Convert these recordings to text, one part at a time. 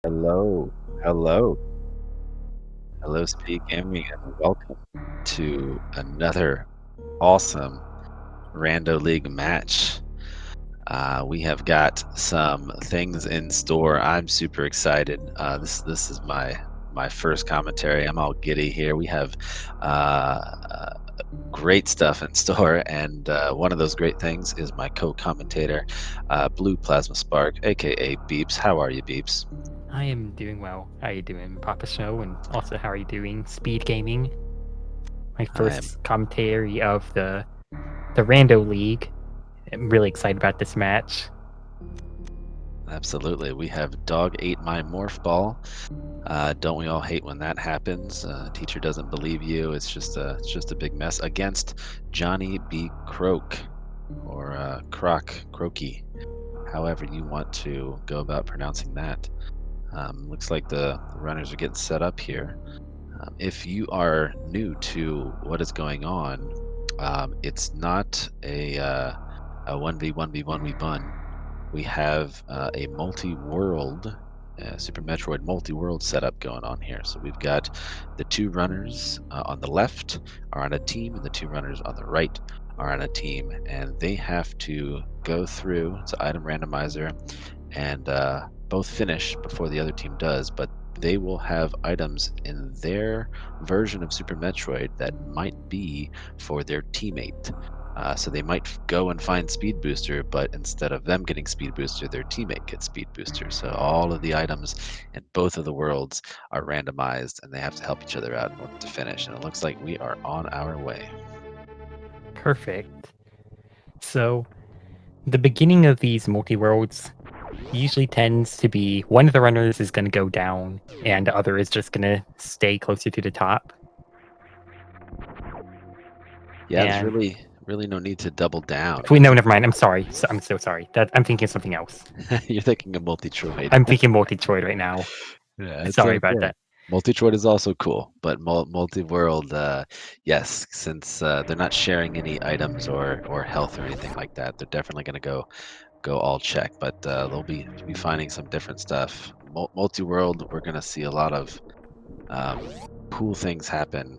Hello, hello, hello, Speed Gaming, and welcome to another awesome Rando League match. We have got some things in store. I'm super excited. This is my first commentary. I'm all giddy here. We have great stuff in store, and one of those great things is my co-commentator, Blue Plasma Spark, aka Beeps. How are you, Beeps? I am doing well. How are you doing, Papa Snow? And also, how are you doing, Speed Gaming? My I am first commentary of the Rando League. I'm really excited about this match. Absolutely. We have dog ate my morph ball. Don't we all hate when that happens? Teacher doesn't believe you. It's just a big mess against Johnny B. Croake or Croakey, however you want to go about pronouncing that. Looks like the runners are getting set up here. If you are new to what is going on, it's not a 1v1v1v1. We have a multi-world Super Metroid multi-world setup going on here. So we've got the two runners on the left are on a team, and the two runners on the right are on a team, and they have to go through. It's an item randomizer, and both finish before the other team does, but they will have items in their version of Super Metroid that might be for their teammate. So they might go and find Speed Booster, but instead of them getting Speed Booster, their teammate gets Speed Booster. So all of the items in both of the worlds are randomized, and they have to help each other out in order to finish. And it looks like we are on our way. Perfect. So, the beginning of these multi-worlds usually tends to be one of the runners is going to go down, and the other is just going to stay closer to the top. Yeah, there's And really no need to double down. wait, no, never mind. I'm sorry. I'm so sorry. I'm thinking of something else. You're thinking of multi-troid. I'm thinking multi-Troid right now. Yeah, it's Sorry about okay. that. Multi-Troid is also cool, but multi-world, yes, since they're not sharing any items or health or anything like that, they're definitely going to go all check. But they'll be finding some different stuff. Multi-world, we're going to see a lot of um, cool things happen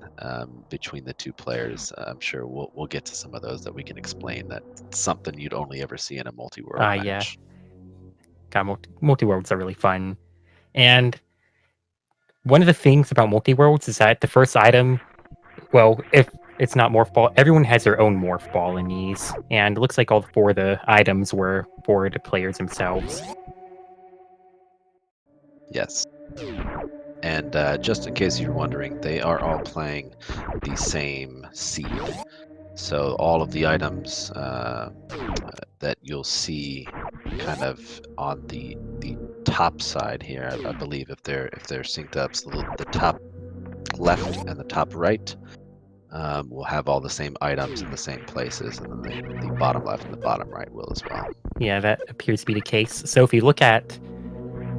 between the two players. I'm sure we'll get to some of those that we can explain. That's something you'd only ever see in a multi-world Yeah. match. God, multi-worlds are really fun. And one of the things about multi-worlds is that the first item, well, if it's not morph ball, everyone has their own morph ball in these. And it looks like all four of the items were for the players themselves. Yes. And just in case you're wondering, they are all playing the same seed. So all of the items that you'll see kind of on the top side here, I believe if they're synced up, so the top left and the top right will have all the same items in the same places, and then the bottom left and the bottom right will as well. Yeah, that appears to be the case. So if you look at,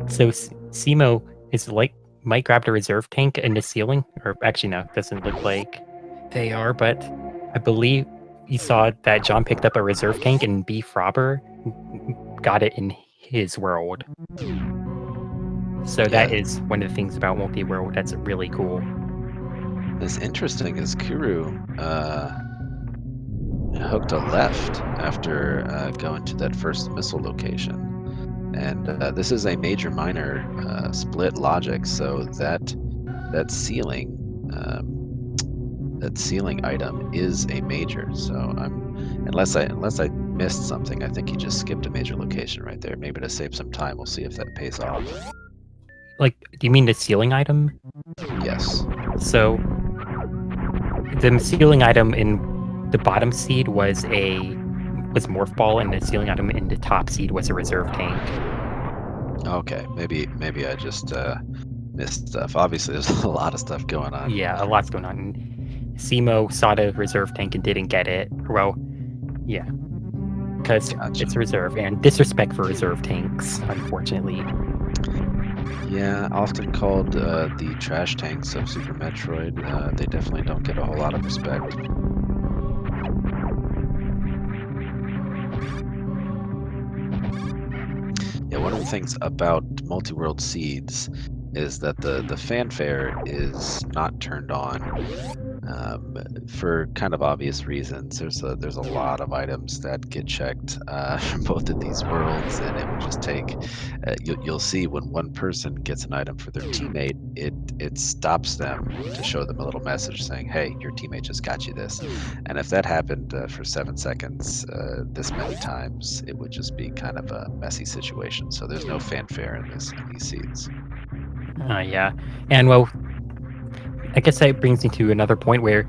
Simo is like might grab the reserve tank in the ceiling, or actually no, doesn't look like they are, but I believe you saw that John picked up a reserve tank and Beef Robber got it in his world. So that Yeah, is one of the things about multi-world that's really cool. it's interesting is Kuru hooked a left after going to that first missile location. And this is a major minor split logic, so that ceiling that ceiling item is a major. So unless I missed something, I think he just skipped a major location right there. Maybe to save some time, we'll see if that pays off. Like, do you mean the ceiling item? Yes. So the ceiling item in the bottom seed was Morph Ball, and the ceiling item in the top seed was a reserve tank. Okay. Maybe I just missed stuff. Obviously, there's a lot of stuff going on. Yeah, a lot's going on. And Simo saw the reserve tank and didn't get it. Well, yeah, because Gotcha. it's a reserve, and disrespect for reserve tanks, unfortunately. Yeah, often called the trash tanks of Super Metroid. They definitely don't get a whole lot of respect. Yeah, one of the things about multi-world seeds is that the fanfare is not turned on for kind of obvious reasons. There's a lot of items that get checked from both of these worlds, and it would just take. You'll see when one person gets an item for their teammate, it stops them to show them a little message saying, "Hey, your teammate just got you this." And if that happened for 7 seconds this many times, it would just be kind of a messy situation. So there's no fanfare in these seeds. Yeah. And well, I guess that brings me to another point where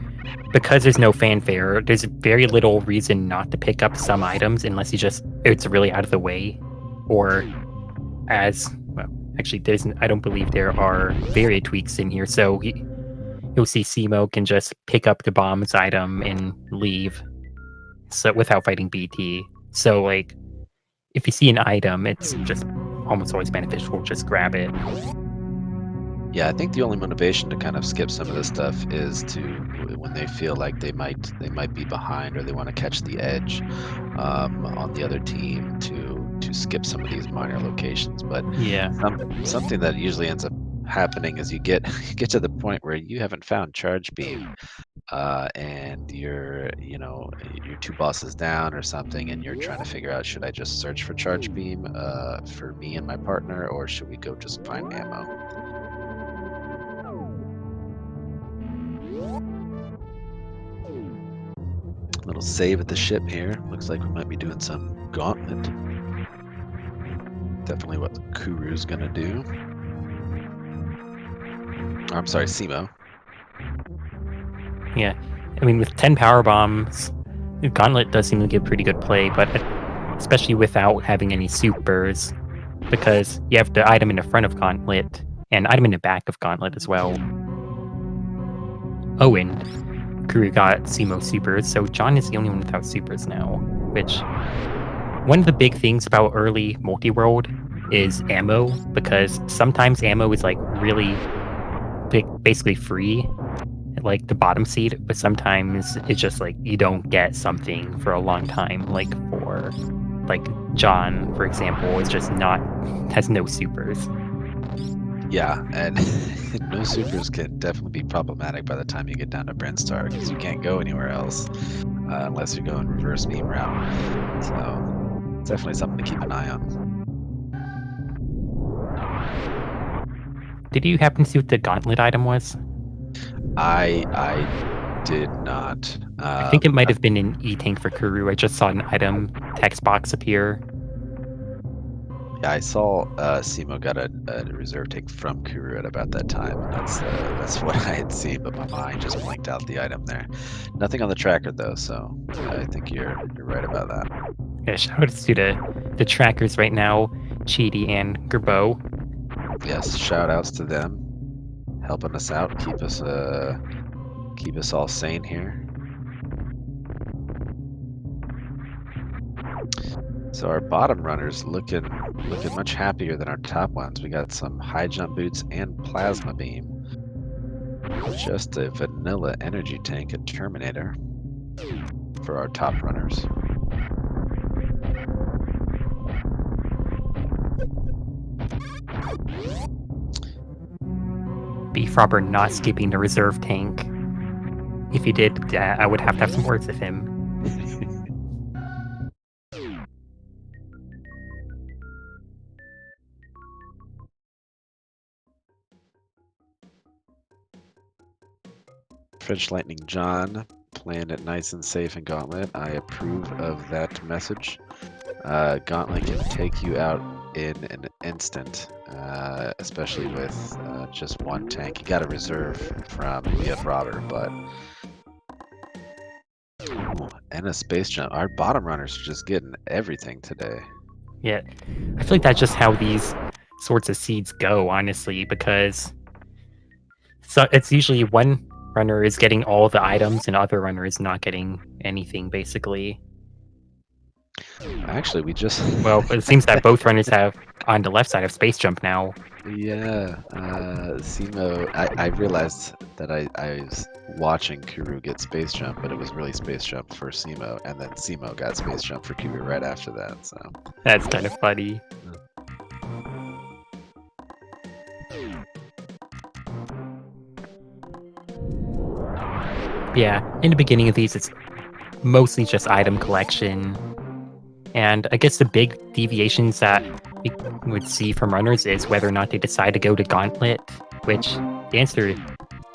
because there's no fanfare, there's very little reason not to pick up some items unless it's really out of the way. Or well, actually I don't believe there are varied tweaks in here. So you'll see Simo can just pick up the bombs item and leave without fighting BT. So like if you see an item, it's just almost always beneficial. Just grab it. Yeah, I think the only motivation to kind of skip some of this stuff is to when they feel like they might be behind or they want to catch the edge on the other team to skip some of these minor locations. But Yeah. something that usually ends up happening is you get you get to the point where you haven't found charge beam and you're two bosses down or something, and you're trying to figure out, should I just search for charge beam for me and my partner, or should we go just find ammo? Little save at the ship here. Looks like we might be doing some gauntlet. Definitely what Kuru's gonna do. I'm sorry, Simo. Yeah. I mean, with 10 power bombs, Gauntlet does seem to give pretty good play, but especially without having any supers, because you have the item in the front of Gauntlet and item in the back of Gauntlet as well. Oh, and Kuru got Simo supers, so John is the only one without supers now, which one of the big things about early multi-world is ammo, because sometimes ammo is like really basically free, like the bottom seed, but sometimes it's just like you don't get something for a long time. Like for like John, for example, is just has no supers. Yeah, and no supers can definitely be problematic by the time you get down to Brinstar, because you can't go anywhere else unless you're going reverse beam route. So it's definitely something to keep an eye on. Did you happen to see what the Gauntlet item was? I did not. I think it might have been an E-Tank for Kuru. I just saw an item text box appear. Yeah, I saw Simo got a reserve tank from Kuru at about that time. That's what I had seen, but my mind just blanked out the item there. Nothing on the tracker though, so I think you're right about that. Yeah, shout out to the trackers right now, Cheaty and Gerbo. Yes, shout outs to them, helping us out, keep us all sane here. So our bottom runners looking much happier than our top ones. We got some high jump boots and plasma beam. Just a vanilla energy tank and Terminator for our top runners. Beef Robber not skipping the reserve tank. If he did, I would have to have some words with him. French Lightning John playing it nice and safe in Gauntlet. I approve of that message. Gauntlet can take you out in an instant, especially with just one tank. You got a reserve from BF Robber, but and a space jump. Our bottom runners are just getting everything today. Yeah, I feel like that's just how these sorts of seeds go, honestly, because it's usually one runner is getting all the items and other runner is not getting anything, basically. Actually, we just Well, it seems that both runners have on the left side of space jump now. Yeah, Simo. I realized that I was watching Kuru get space jump, but it was really space jump for Simo, and then Simo got space jump for Kuru right after that. So That's kind of funny. Yeah, in the beginning of these, it's mostly just item collection. And I guess the big deviations that we would see from runners is whether or not they decide to go to Gauntlet, which the answer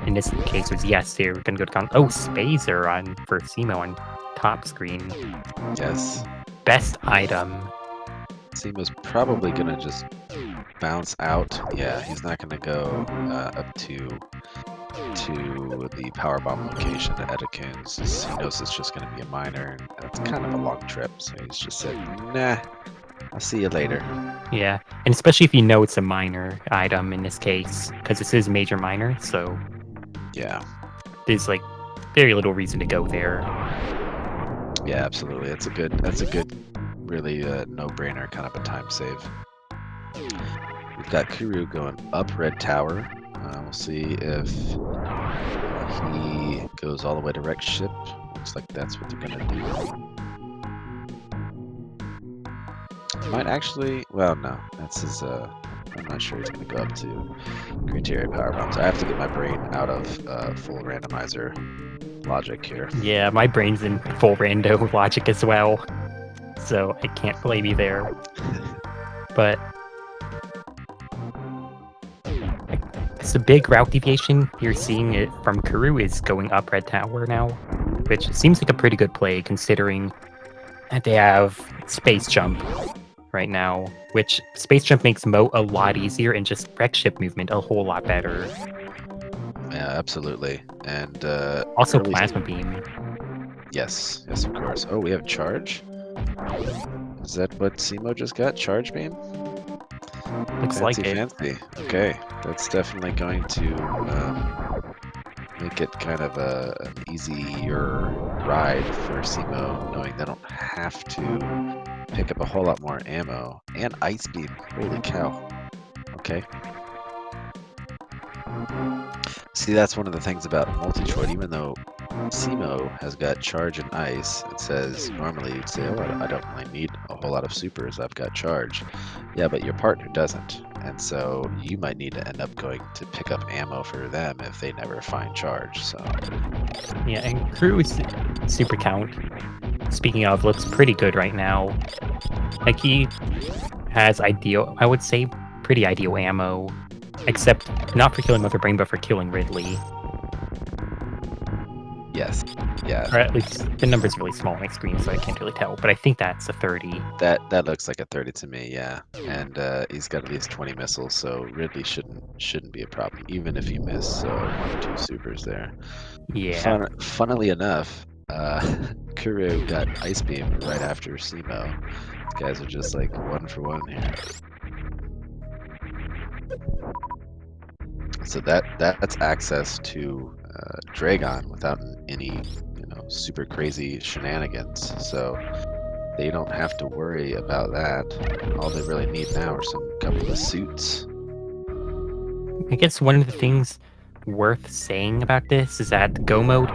in this case was yes, they're going to go to Gauntlet. Oh, Spazer on for Simo on top screen. Yes. Best item. Seema's probably going to just bounce out. Yeah, he's not going to go up to the power bomb location at Eticoons. He knows it's just going to be a minor, and it's kind of a long trip, so he's just said, nah, I'll see you later. Yeah, and especially if you know it's a minor item in this case, because this is major minor, so Yeah. there's like very little reason to go there. Yeah, absolutely. That's a good, really no-brainer kind of a time save. We've got Kuru going up Red Tower. We'll see if he goes all the way to wreck ship. Looks like that's what they're gonna do. Might actually, well, no, that's his. I'm not sure he's gonna go up to Criteria Power Bombs. I have to get my brain out of full randomizer logic here. Yeah, my brain's in full rando logic as well, so I can't blame you there. But it's a big route deviation. You're seeing it from Kuru is going up Red Tower now, which seems like a pretty good play considering that they have Space Jump right now, which Space Jump makes Moat a lot easier and just wreck ship movement a whole lot better. Yeah, absolutely. And Also early- Plasma Beam. Yes, yes, of course. Oh, we have charge. Is that what Simo just got? Charge beam? Looks like it. Fancy. Okay, that's definitely going to make it kind of an easier ride for Simo, knowing they don't have to pick up a whole lot more ammo and ice beam. Holy cow! Okay. See, that's one of the things about Multitroid. Even though Simo has got charge and ice, it says normally you'd say, "Oh, I don't really need a whole lot of supers. I've got charge." Yeah, but your partner doesn't, and so you might need to end up going to pick up ammo for them if they never find charge. So Yeah, and Crew's super count, speaking of, looks pretty good right now. Like, he has I would say, pretty ideal ammo. Except not for killing Mother Brain, but for killing Ridley. yes, yeah, Or at least the number's really small on my screen, so I can't really tell. But I think that's a 30. that looks like a 30 to me. Yeah, and he's got at least 20 missiles, so Ridley shouldn't be a problem, even if you miss 1 or 2 supers there. Yeah. Funnily enough, Kuru got ice beam right after Simo. These guys are just like 1 for 1 here. So that's access to Dragon without any super crazy shenanigans. So they don't have to worry about that. All they really need now are some couple of suits. I guess one of the things worth saying about this is that Go Mode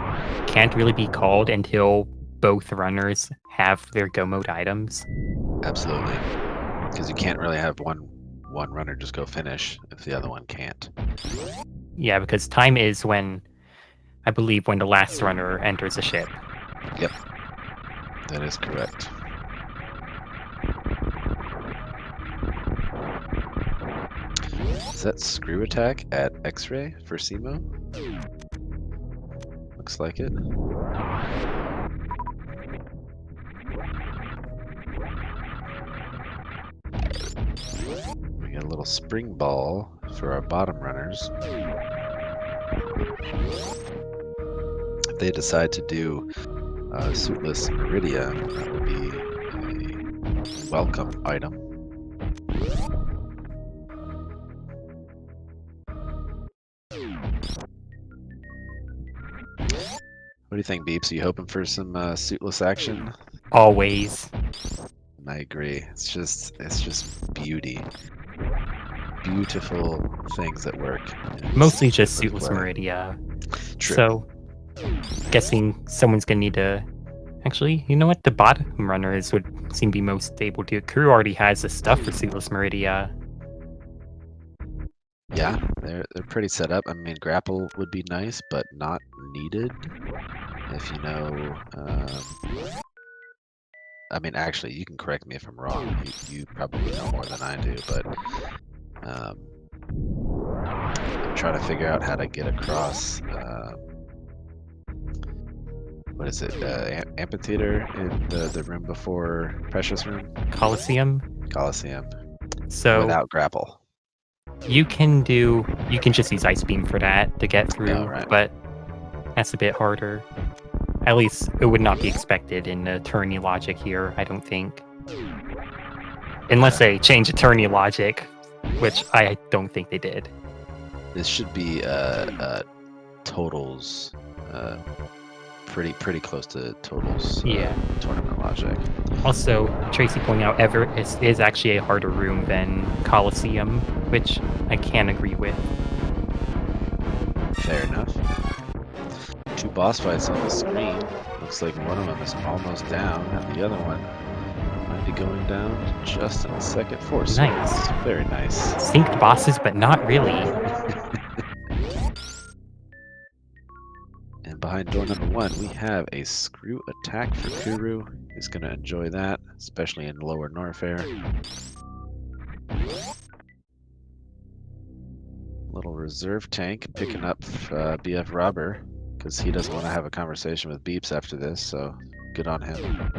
can't really be called until both runners have their Go Mode items. Absolutely, because you can't really have one runner just go finish if the other one can't. Yeah, because time is when, I believe, when the last runner enters a ship. Yep, that is correct. Is that screw attack at X-ray for Simo? Looks like it. We got a little spring ball for our bottom runners. If they decide to do suitless Meridia, that would be a welcome item. What do you think, Beeps? Are you hoping for some suitless action? Always. I agree. It's just beauty. Beautiful things that work. Mostly just Suitless Meridia. True. So, guessing someone's gonna need to... Actually, you know what? The bottom runners would seem to be most able to. Kuru already has the stuff for Suitless Meridia. Yeah, they're pretty set up. I mean, grapple would be nice, but not needed. If you know, I mean, actually, you can correct me if I'm wrong. You probably know more than I do, but um, I'm trying to figure out how to get across. What is it? Amphitheater in the room before Precious Room, Coliseum. Coliseum, So without grapple. you can just use Ice Beam for that to get Oh, through, right. but that's a bit harder. At least it would not be expected in attorney logic here, I don't think. Unless they change attorney logic, which I don't think they did. This should be totals, pretty close to totals. Yeah. Tournament logic. Also, Tracy pointing out Everest is actually a harder room than Coliseum, which I can agree with. Fair enough. 2 boss fights on the screen. Looks like one of them is almost down, and the other one might be going down just in a second. 4 swords. Nice. Very nice. Synced bosses, but not really. And behind door number 1, we have a screw attack for Kuru. He's going to enjoy that, especially in lower Norfair. Little reserve tank picking up BF Robber, because he doesn't want to have a conversation with Beeps after this, so good on him.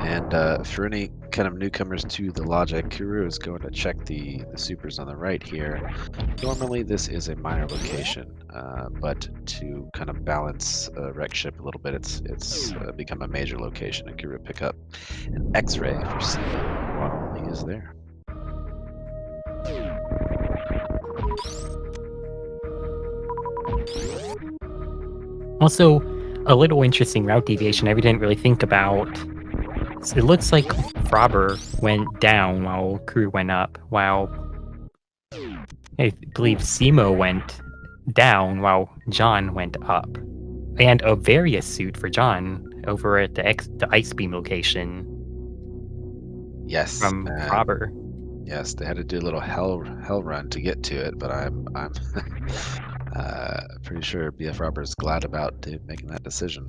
And for any kind of newcomers to the logic, Kuru is going to check the supers on the right here. Normally this is a minor location, but to kind of balance Wreck Ship a little bit, it's become a major location, and Kuru pick up an X-ray for Simo while he is there. Also, a little interesting route deviation I didn't really think about. So it looks like Frobber went down while Kuru went up, while I believe Simo went down while John went up. And a Various suit for John over at the Ice Beam location Yes. from Frobber. Yes, they had to do a little hell run to get to it, but I'm pretty sure BF Robber is glad about making that decision.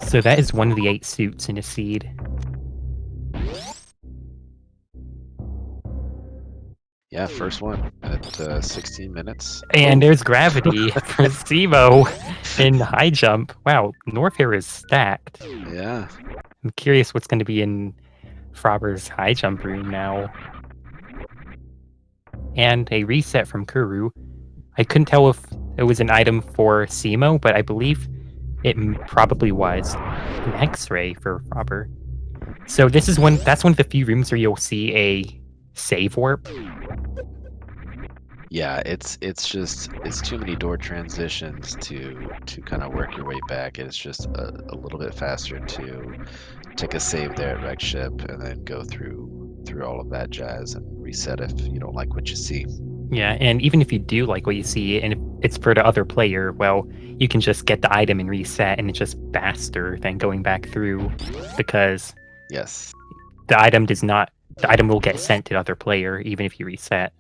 So that is one of the 8 suits in a seed. Yeah, first one at 16 minutes. And there's Gravity for Simo in High Jump. Wow, Norfair is stacked. Yeah. I'm curious what's going to be in Frobber's High Jump room now. And a reset from Kuru. I couldn't tell if it was an item for Simo, but I believe it probably was an X-ray for Frobber. So that's one of the few rooms where you'll see a save warp. Yeah, it's too many door transitions to kind of work your way back. It's just a little bit faster to take a save there at Wreck Ship and then go through all of that jazz and reset if you don't like what you see. Yeah, and even if you do like what you see, and if it's for the other player, well, you can just get the item and reset, and it's just faster than going back through, because Yes. the item will get sent to the other player even if you reset.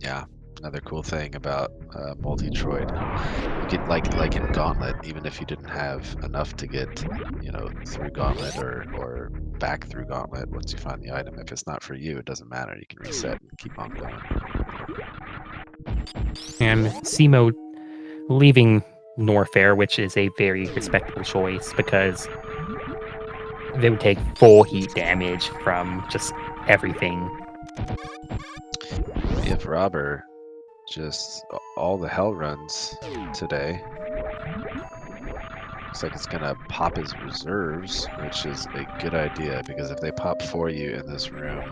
Yeah. Another cool thing about multi-Troid, you could like in Gauntlet, even if you didn't have enough to get, through Gauntlet or back through Gauntlet, once you find the item, if it's not for you, it doesn't matter. You can reset and keep on going. And Simo leaving Norfair, which is a very respectable choice because they would take full heat damage from just everything. If Robber just all the hell runs today. Looks like it's gonna pop his reserves, which is a good idea because if they pop for you in this room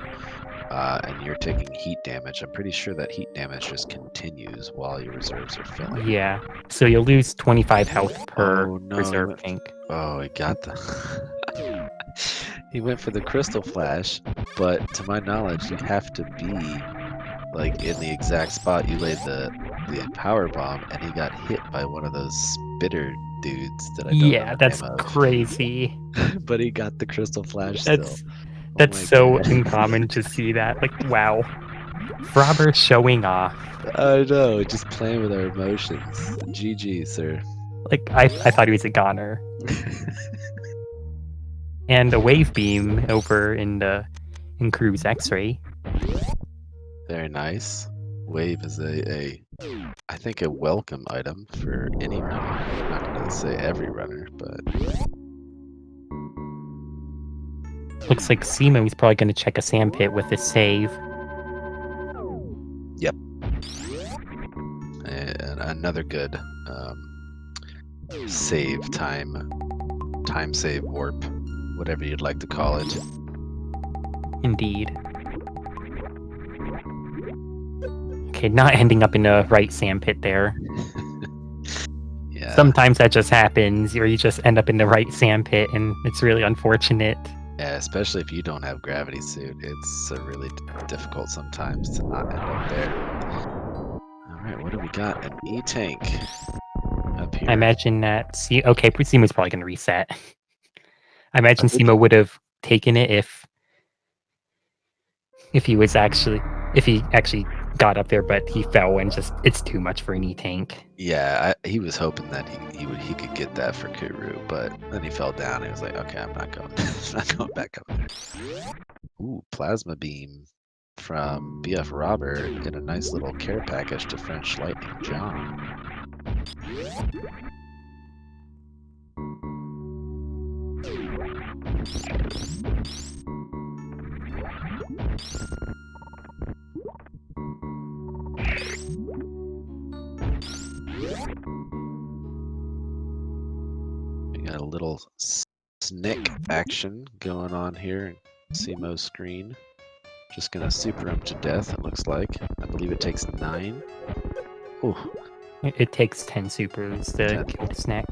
and you're taking heat damage, I'm pretty sure that heat damage just continues while your reserves are filling. Yeah, so you'll lose 25 health per Oh, no, reserve tank. Oh, he got the He went for the crystal flash, but to my knowledge, you have to be like in the exact spot you laid the power bomb, and he got hit by one of those spitter dudes that I don't know Yeah, the that's name of. crazy. But he got the crystal flash still. That's Oh that's my so god. uncommon to see that. Like, wow. Frobber showing off. I know, just playing with our emotions. GG, sir. Like, I thought he was a goner. And a wave beam over in Crew's X-ray. Very nice. Wave is I think a welcome item for any runner. I'm not gonna say every runner, but Looks like Simo's probably going to check a sandpit with his save. yep. And another good save time save warp, whatever you'd like to call it. Indeed. Okay, not ending up in the right sandpit there. Yeah. Sometimes that just happens, or you just end up in the right sandpit, and it's really unfortunate. Yeah, especially if you don't have gravity suit, it's really difficult sometimes to not end up there. All right, what do we got? An E-tank up here. I imagine that okay, Simo's probably going to reset. I imagine Simo would have taken it if he actually got up there, but he fell and just it's too much for an E-tank. Yeah, he was hoping that he could get that for Kuru, but then he fell down and he was like, okay, I'm not going not going back up there. Ooh, plasma beam from BF Robert in a nice little care package to French Lightning John. We got a little snick action going on here in Simo's screen. Just gonna super him to death, it looks like. I believe it takes 9. Ooh. It takes 10 supers to kill the snack.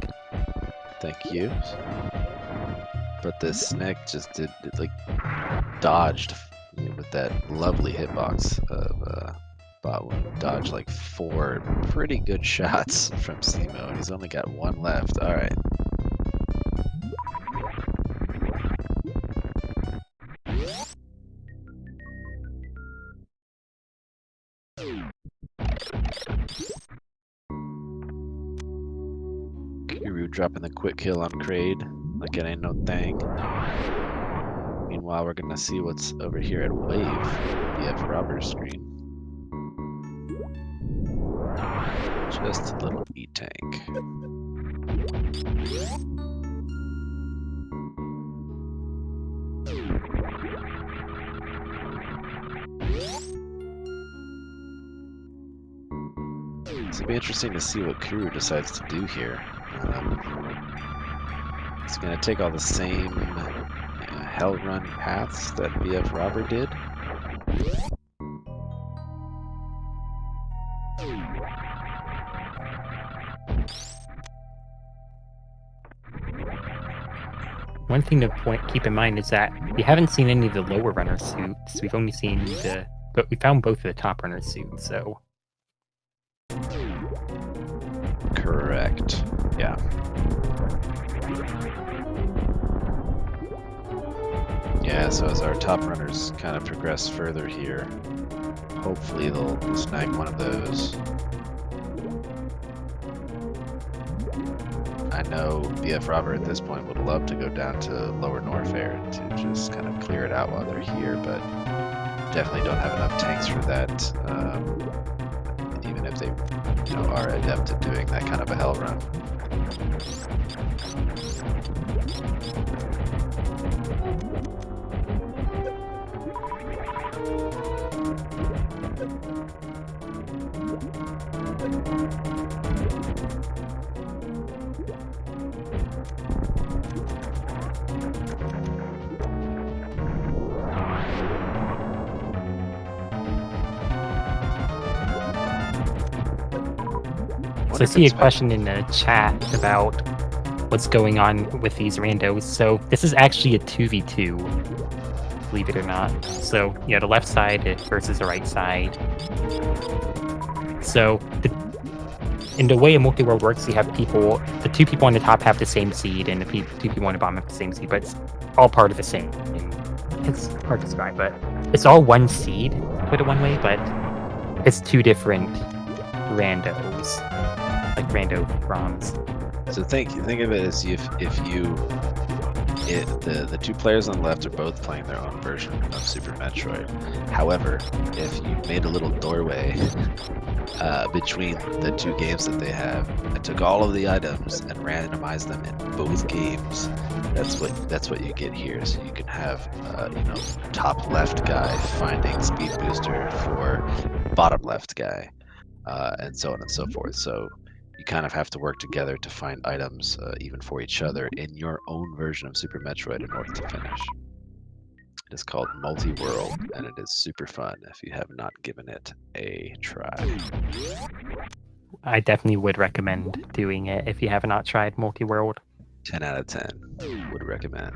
Thank you. But the snack just dodged with that lovely hitbox of bot wound. Dodged like 4 pretty good shots from Simo, and he's only got 1 left. All right. Kuru dropping the quick kill on Kraid like it ain't no thing. Meanwhile, we're gonna see what's over here at Wave, BF Robert's screen. Just a little E-tank. It'll be interesting to see what Kuru decides to do here. It's going to take all the same hell run paths that BF Robert did. One thing to keep in mind is that we haven't seen any of the lower runner suits. We've only seen but we found both of the top runner suits, so. Correct. Yeah. Yeah, so as our top runners kind of progress further here, hopefully they'll snag one of those. I know BF Robert at this point would love to go down to Lower Norfair to just kind of clear it out while they're here, but definitely don't have enough tanks for that, even if they are adept at doing that kind of a hell run. So I see a question in the chat about what's going on with these randos. So this is actually a 2v2, believe it or not. So yeah, the left side versus the right side. So in the way a multi-world works, you have people, the two people on the top have the same seed, and the two people on the bottom have the same seed, but it's all part of the same. It's hard to describe, but it's all one seed, to put it one way, but it's two different randos, like rando ROMs. So think of it as the two players on the left are both playing their own version of Super Metroid. However, if you made a little doorway between the two games that they have and took all of the items and randomized them in both games, that's what you get here. So you can have top left guy finding speed booster for bottom left guy, and so on and so forth. So you kind of have to work together to find items even for each other in your own version of Super Metroid in order to finish. It is called Multi-World, and it is super fun if you have not given it a try. I definitely would recommend doing it if you have not tried Multi-World. 10 out of 10 would recommend.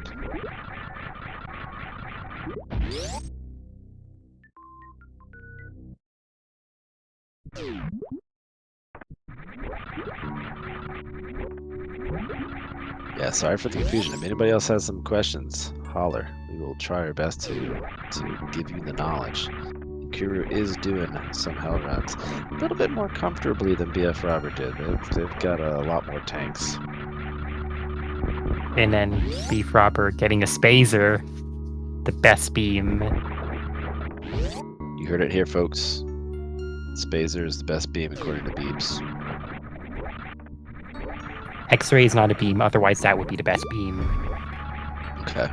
Yeah, sorry for the confusion. If anybody else has some questions, holler. We will try our best to give you the knowledge. Kuru is doing some hell runs a little bit more comfortably than BF Robert did. They've got a lot more tanks. And then Beef Robber getting a Spazer, the best beam. You heard it here, folks. Spazer is the best beam according to Beeps. X-ray is not a beam, otherwise that would be the best beam. Okay.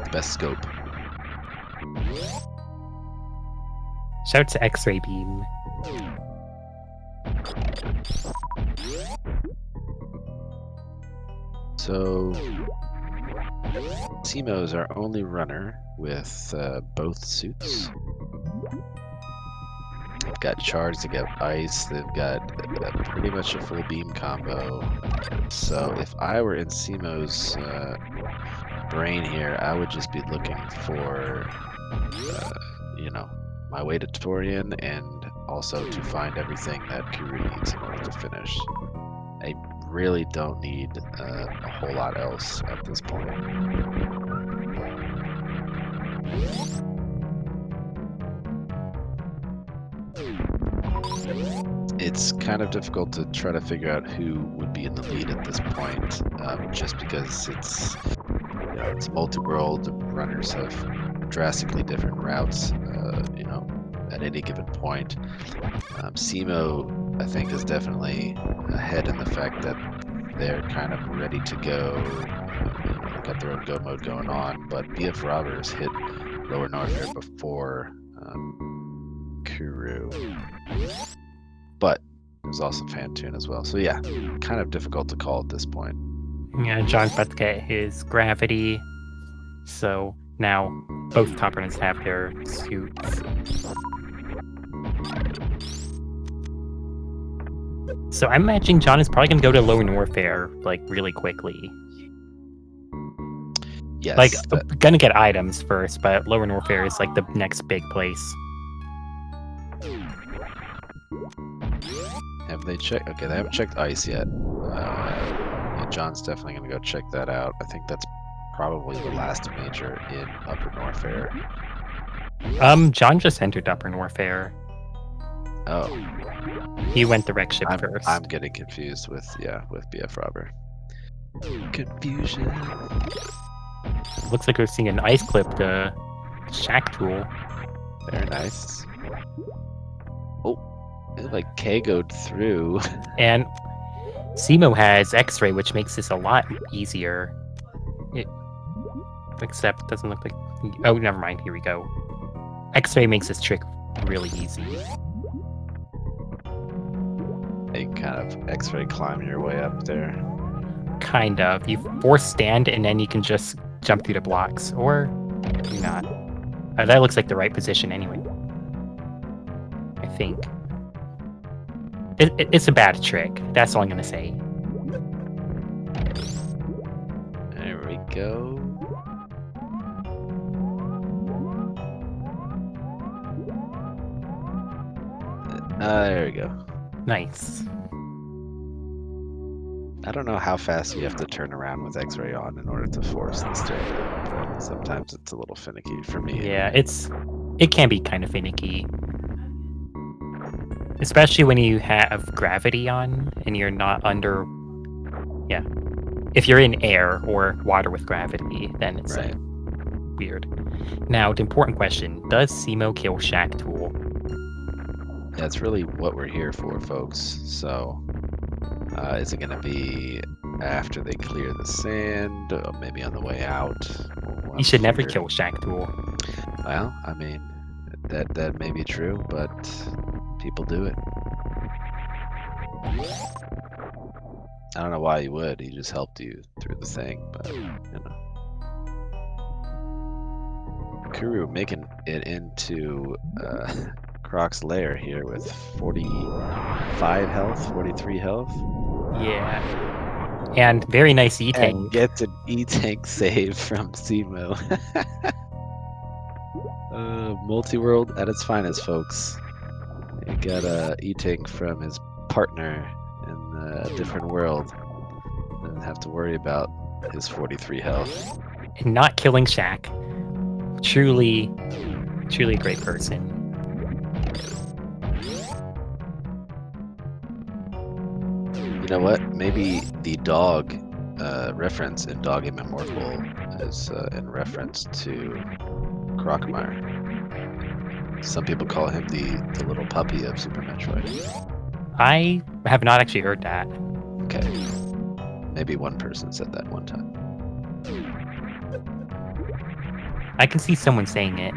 The best scope. Shout out to X-ray beam. So, Simo is our only runner with both suits. They've got charge, they've got ice, they've got pretty much a full beam combo. So if I were in Simo's brain here, I would just be looking for, my way to Torian and also to find everything that Kuru needs in order to finish. I really don't need a whole lot else at this point. It's kind of difficult to try to figure out who would be in the lead at this point, just because it's multi-world. Runners have drastically different routes, at any given point. Simo, I think, is definitely ahead in the fact that they're kind of ready to go. They've got their own go mode going on, but BF Robbers hit Lower North before Kuru. But there's also Fantoon as well. So yeah, kind of difficult to call at this point. Yeah, John's about to get his gravity. So now both top runners have their suits. So I'm imagining John is probably going to go to Lower Warfare, like, really quickly. Yes. Like, gonna get items first, but Lower Warfare is, like, the next big place. Have they checked? Okay, they haven't checked ice yet. John's definitely going to go check that out. I think that's probably the last major in Upper Norfair. John just entered Upper Norfair. Oh. He went the wreck ship first. I'm getting confused with BF Robber. Confusion. Looks like we're seeing an ice clip to Shack Tool. Very nice. Oh, it like K-go'd through. And Simo has X-ray, which makes this a lot easier. Except it doesn't look like... Oh, never mind. Here we go. X-ray makes this trick really easy. You kind of X-ray climb your way up there. Kind of. You force stand, and then you can just jump through the blocks. Or not. That looks like the right position anyway. I think. It's a bad trick. That's all I'm gonna say. There we go. There we go. Nice. I don't know how fast you have to turn around with X-ray on in order to force the stereo, but sometimes it's a little finicky for me. Yeah, it can be kind of finicky. Especially when you have gravity on and you're not under. Yeah. If you're in air or water with gravity, then it's Right. weird. Now, the important question, does Simo kill Shack Tool? That's really what we're here for, folks. So, is it going to be after they clear the sand, or maybe on the way out? We'll You should never figure- kill Shack Tool. Well, I mean, that may be true, but people do it. I don't know why he would. He just helped you through the thing, but you know. Kuru making it into Croake's lair here with 45 health, 43 health. Yeah. And very nice And E-Tank. gets an E-Tank save from Simo. Multi-world at its finest, folks. You got a E-Tank from his partner in a different world. Doesn't have to worry about his 43 health. And not killing Shack. Truly a great person. You know what? Maybe the dog reference in Dog Game and Morphball is in reference to Croque. Some people call him the little puppy of Super Metroid. I have not actually heard that. Okay. Maybe one person said that one time. I can see someone saying it.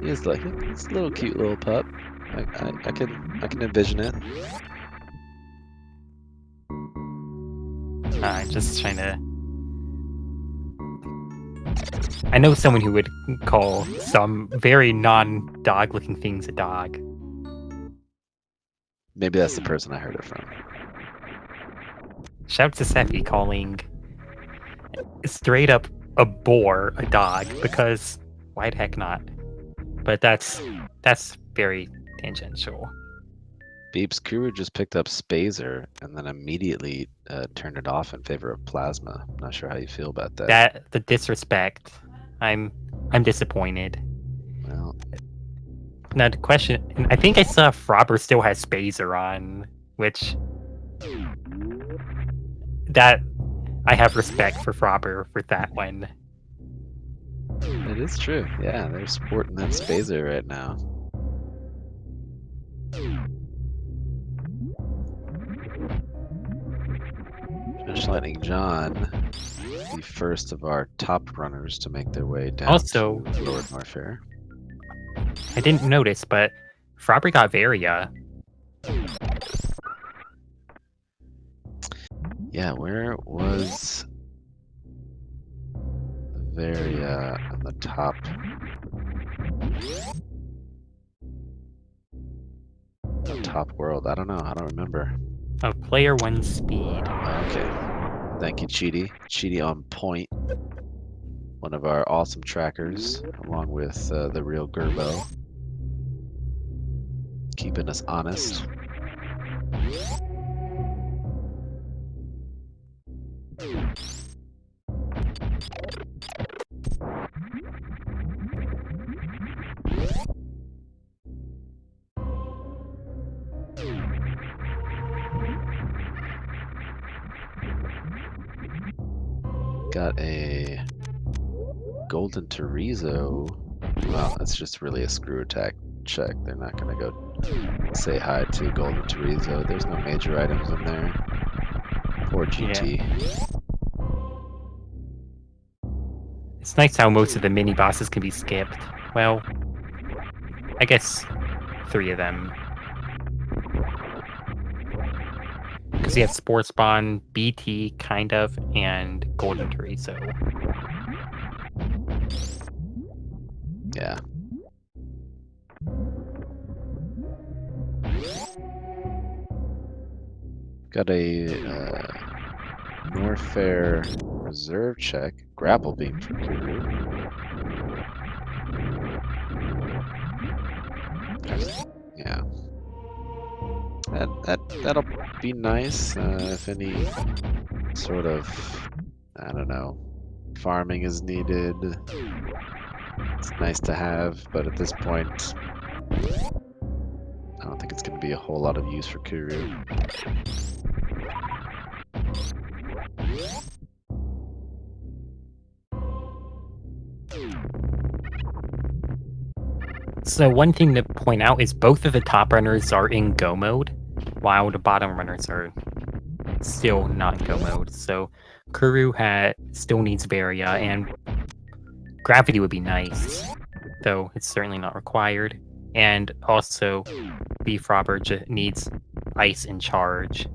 He is like it's a little cute little pup. I can envision it. Just trying to. I know someone who would call some very non-dog looking things a dog. Maybe that's the person I heard it from. Shout to Sephi calling straight up a boar a dog, because why the heck not? But that's very tangential. Beeps, Kuru just picked up Spazer and then immediately turned it off in favor of Plasma. I'm not sure how you feel about that. The disrespect. I'm disappointed. Well, Now the question, I think I saw Frobber still has Spazer on, which that I have respect for Frobber for that one. it is true. Yeah, they're sporting that Spazer right now. Finish Lightning John, the first of our top runners to make their way down Also, to Lord Norfair. I didn't notice, but Frobber got Varia. Yeah, where was Varia on the top? The top world. I don't know. I don't remember. Of player 1 speed. Okay. Thank you, Cheaty. Cheaty on point. One of our awesome trackers, along with the real Gerbo. Keeping us honest. Got a Golden Terizo. Well, that's just really a screw attack check. They're not going to go say hi to Golden Terizo. There's no major items in there. Poor GT. Yeah. It's nice how most of the mini bosses can be skipped. Well, I guess 3 of them. Because you have Sports Spawn, BT, kind of, and Golden Terizo. Yeah. Got a Norfair reserve check. Grapple beam for Kuru. Yeah. That'll be nice if any sort of, I don't know, farming is needed. It's nice to have, but at this point, I don't think it's going to be a whole lot of use for Kuru. So one thing to point out is both of the top runners are in go mode, while the bottom runners are still not go mode. So Kuru still needs Varia, and Gravity would be nice, though it's certainly not required. And also, Beef Robber needs Ice and Charge,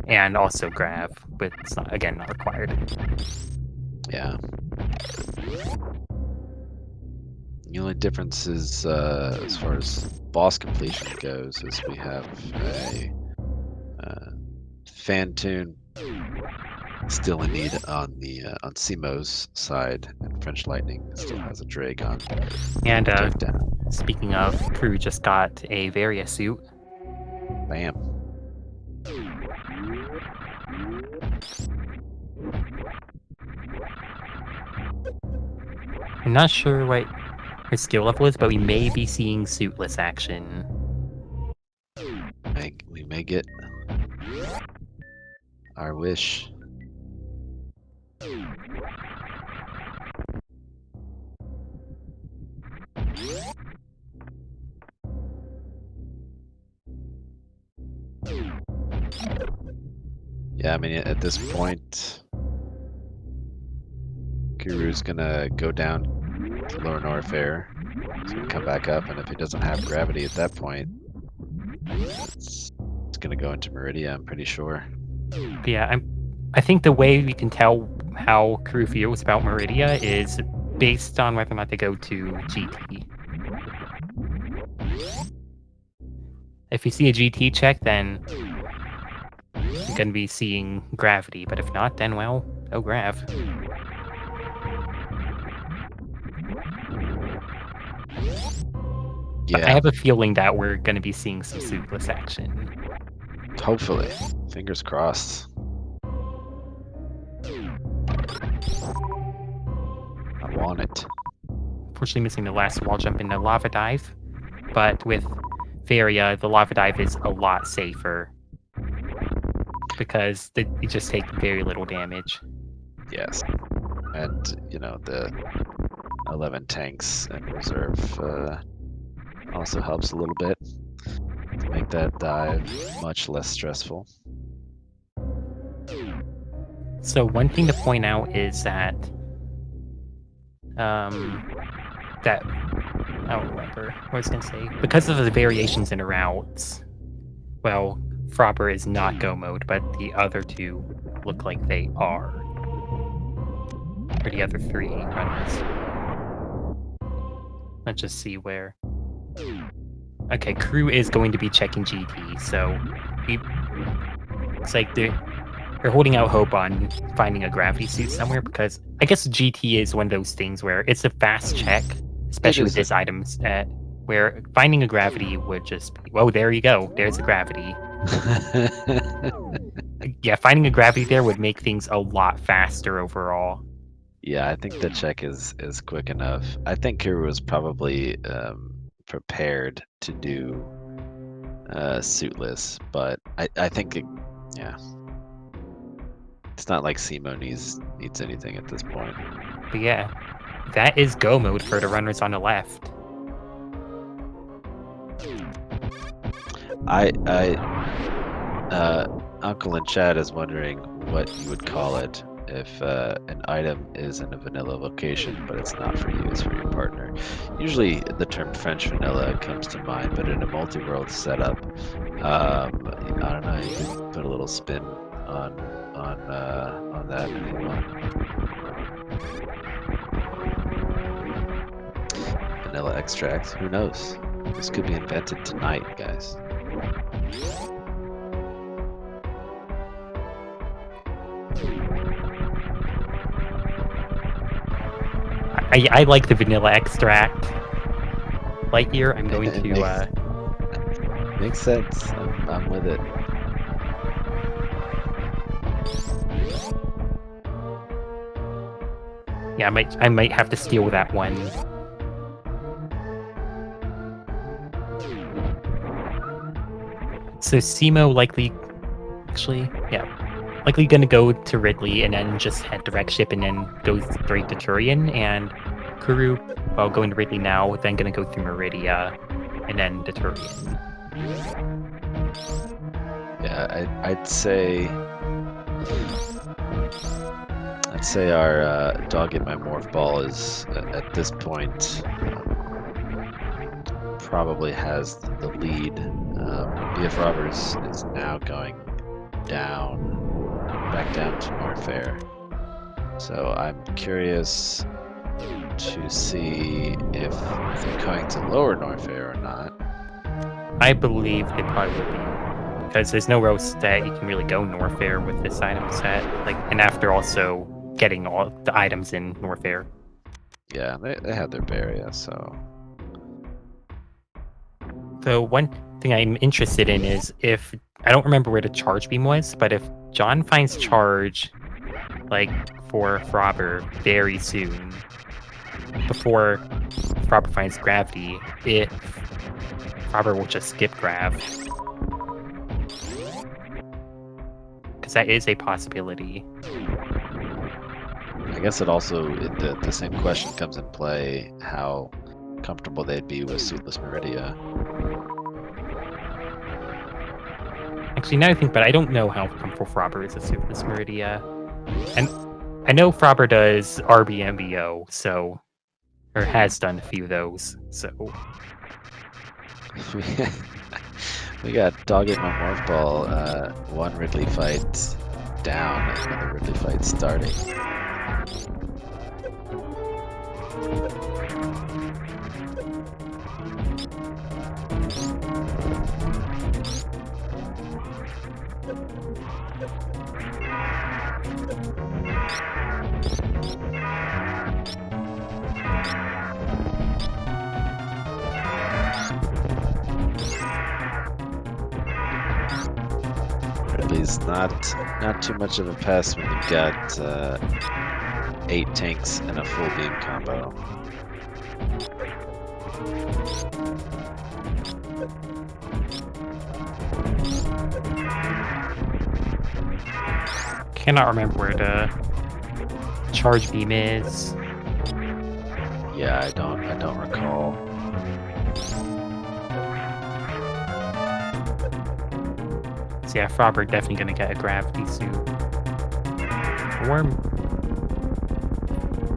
and also Grav, but it's not, again, not required. Yeah. The only difference is, as far as boss completion goes, is we have a Fantoon still in need on the on Simo's side, and French Lightning still has a Dragon. And speaking of, Crew just got a Varia suit. Bam. I'm not sure what her skill level is, but we may be seeing suitless action. We may get our wish. Yeah, I mean, at this point, Kuru's gonna go down to Lower Norfair. He's gonna come back up, and if he doesn't have gravity at that point, it's gonna go into Meridia, I'm pretty sure. But yeah, I think the way we can tell how Kuru feels about Meridia is based on whether or not they go to GT. If you see a GT check, then you're going to be seeing Gravity, but if not, then, well, no Grav. Yeah. But I have a feeling that we're going to be seeing some suitless action. Hopefully. Fingers crossed. I want it. Unfortunately, missing the last wall jump in the lava dive, but with Varia, the lava dive is a lot safer because you just take very little damage. Yes. And, you know, the 11 tanks in reserve also helps a little bit to make that dive much less stressful. So one thing to point out is that I don't remember what I was going to say. Because of the variations in the routes, well, Frobber is not go mode, but the other two look like they are. Or the other three runners. Let's just see where. Okay, Crew is going to be checking GT, so it's like they're holding out hope on finding a gravity suit somewhere, because I guess GT is one of those things where it's a fast check, especially with this item set, where finding a gravity would just be, whoa, there you go, there's a gravity. Yeah, finding a gravity there would make things a lot faster overall. Yeah, I think the check is quick enough. I think Kuru was probably prepared to do suitless, but I think yeah. It's not like Simo needs anything at this point. But yeah, that is go mode for the runners on the left. Uncle in chat is wondering what you would call it if an item is in a vanilla location, but it's not for you, it's for your partner. Usually the term French vanilla comes to mind, but in a multi-world setup, I don't know, you can put a little spin on that if you want. Vanilla extract, who knows? This could be invented tonight, guys. I like the vanilla extract. Lightyear, I'm going It to makes sense. I'm with it. yeah, I might have to steal that one. So Simo likely gonna go to Ridley and then just head direct ship and then go straight to Turian, and Kuru, well, going to Ridley now, then gonna go through Meridia and then to Turian. Yeah, I'd say our dog in my Morphball is at this point probably has the lead. BF Roberts is now going back down to Norfair. So I'm curious to see if they're going to lower Norfair or not. I believe they probably would be, because there's nowhere else that you can really go Norfair with this item set. And after also getting all the items in Norfair. Yeah, they have their barrier, so. So one thing I'm interested in is if I don't remember where the charge beam was, but if John finds charge, for Frobber very soon, before Frobber finds gravity, if Frobber will just skip grav, because that is a possibility. I guess it also the same question comes in play: how comfortable they'd be with Suitless Meridia. Actually, now I think, but I don't know how comfortable Frobber is with Suitless Meridia. And I know Frobber does RBMBO, or has done a few of those, so. We got Dog in my Morphball, one Ridley fight down, and another Ridley fight starting. Ridley's not too much of a pest when you've got 8 tanks and a full beam combo. Cannot remember where the charge beam is. Yeah, I don't recall. So yeah, Frobber definitely gonna get a gravity suit. Or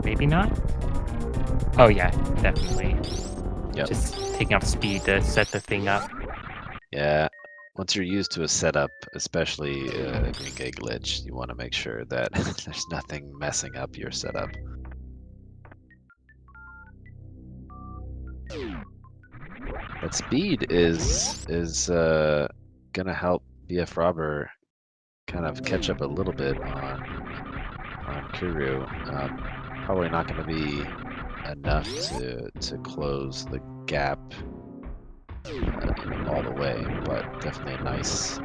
maybe not? Oh yeah, definitely. Yep. Just taking off speed to set the thing up. Yeah, once you're used to a setup, especially a Green Gate glitch, you want to make sure that there's nothing messing up your setup. But speed is gonna help BF Robber kind of catch up a little bit on Kuru. Probably not going to be enough to close the gap all the way, but definitely a nice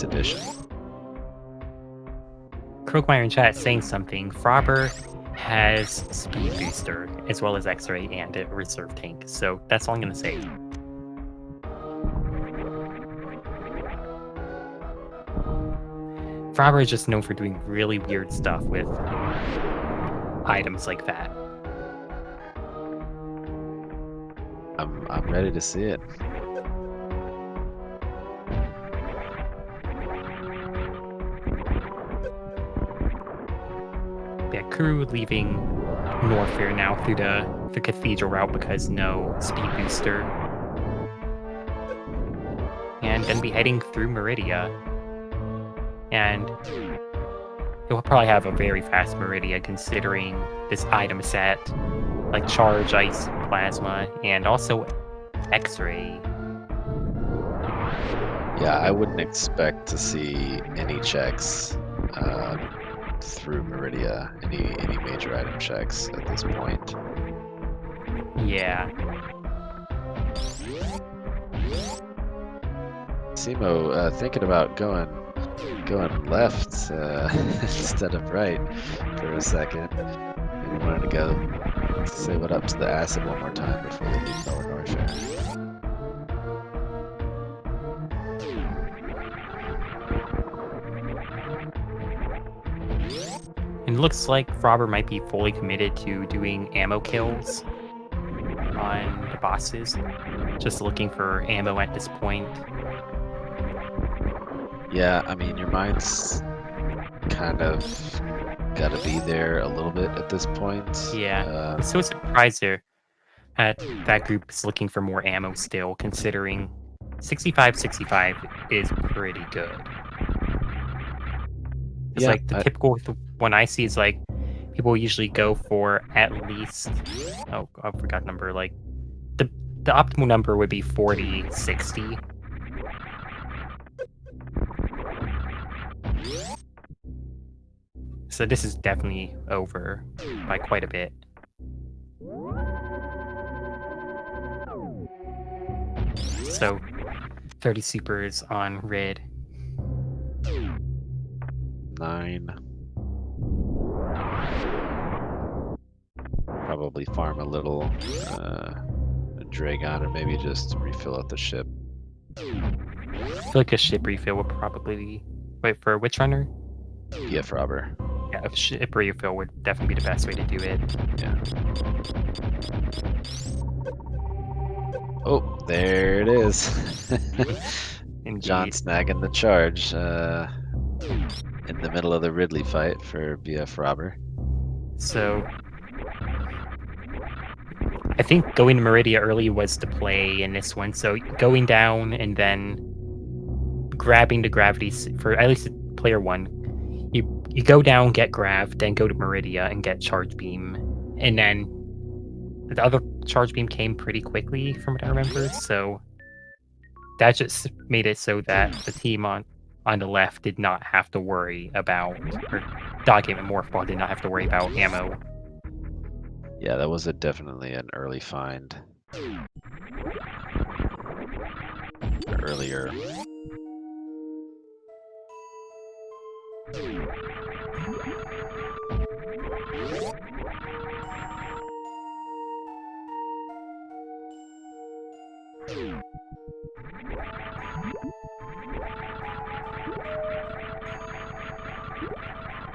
addition. Croakmeyer in chat saying something. Frobber has speed booster as well as X-ray and a reserve tank, so that's all I'm gonna say. Frobber is just known for doing really weird stuff with items like that. I'm ready to see it. Yeah, Kuru leaving Norfair now through the Cathedral route because no speed booster. And gonna be heading through Meridia. And he'll probably have a very fast Meridia considering this item set, like Charge, Ice, Plasma, and also X-Ray. Yeah, I wouldn't expect to see any checks through Meridia any major item checks at this point. Yeah. Simo thinking about going left instead of right for a second. Maybe wanted to go say what up to the acid one more time before they leave Lower North here. It looks like Frobber might be fully committed to doing ammo kills on the bosses. Just looking for ammo at this point. Yeah, I mean, your mind's kind of got to be there a little bit at this point. Yeah. I'm so surprised there that group is looking for more ammo still, considering 65 is pretty good. It's Yeah, like the typical one I see is like people usually go for at least, oh, I forgot number, like the optimal number would be 40, 60. So this is definitely over by quite a bit. So 30 supers on red. 9. Probably farm a little Dragon, or maybe just refill out the ship. I feel like a ship refill would probably be... Wait, for which runner? Yeah, Frobber. Yeah, a ship refill would definitely be the best way to do it. Yeah. Oh, there it is. John snagging the charge in the middle of the Ridley fight for BF Robber. So I think going to Meridia early was the play in this one. So going down and then grabbing the gravity for at least player 1. You go down, get grav, then go to Meridia and get charge beam, and then the other charge beam came pretty quickly from what I remember. So that just made it so that the team on the left did not have to worry about, or Dog Game and Morphball did not have to worry about ammo. Yeah, that was definitely an early find. Earlier.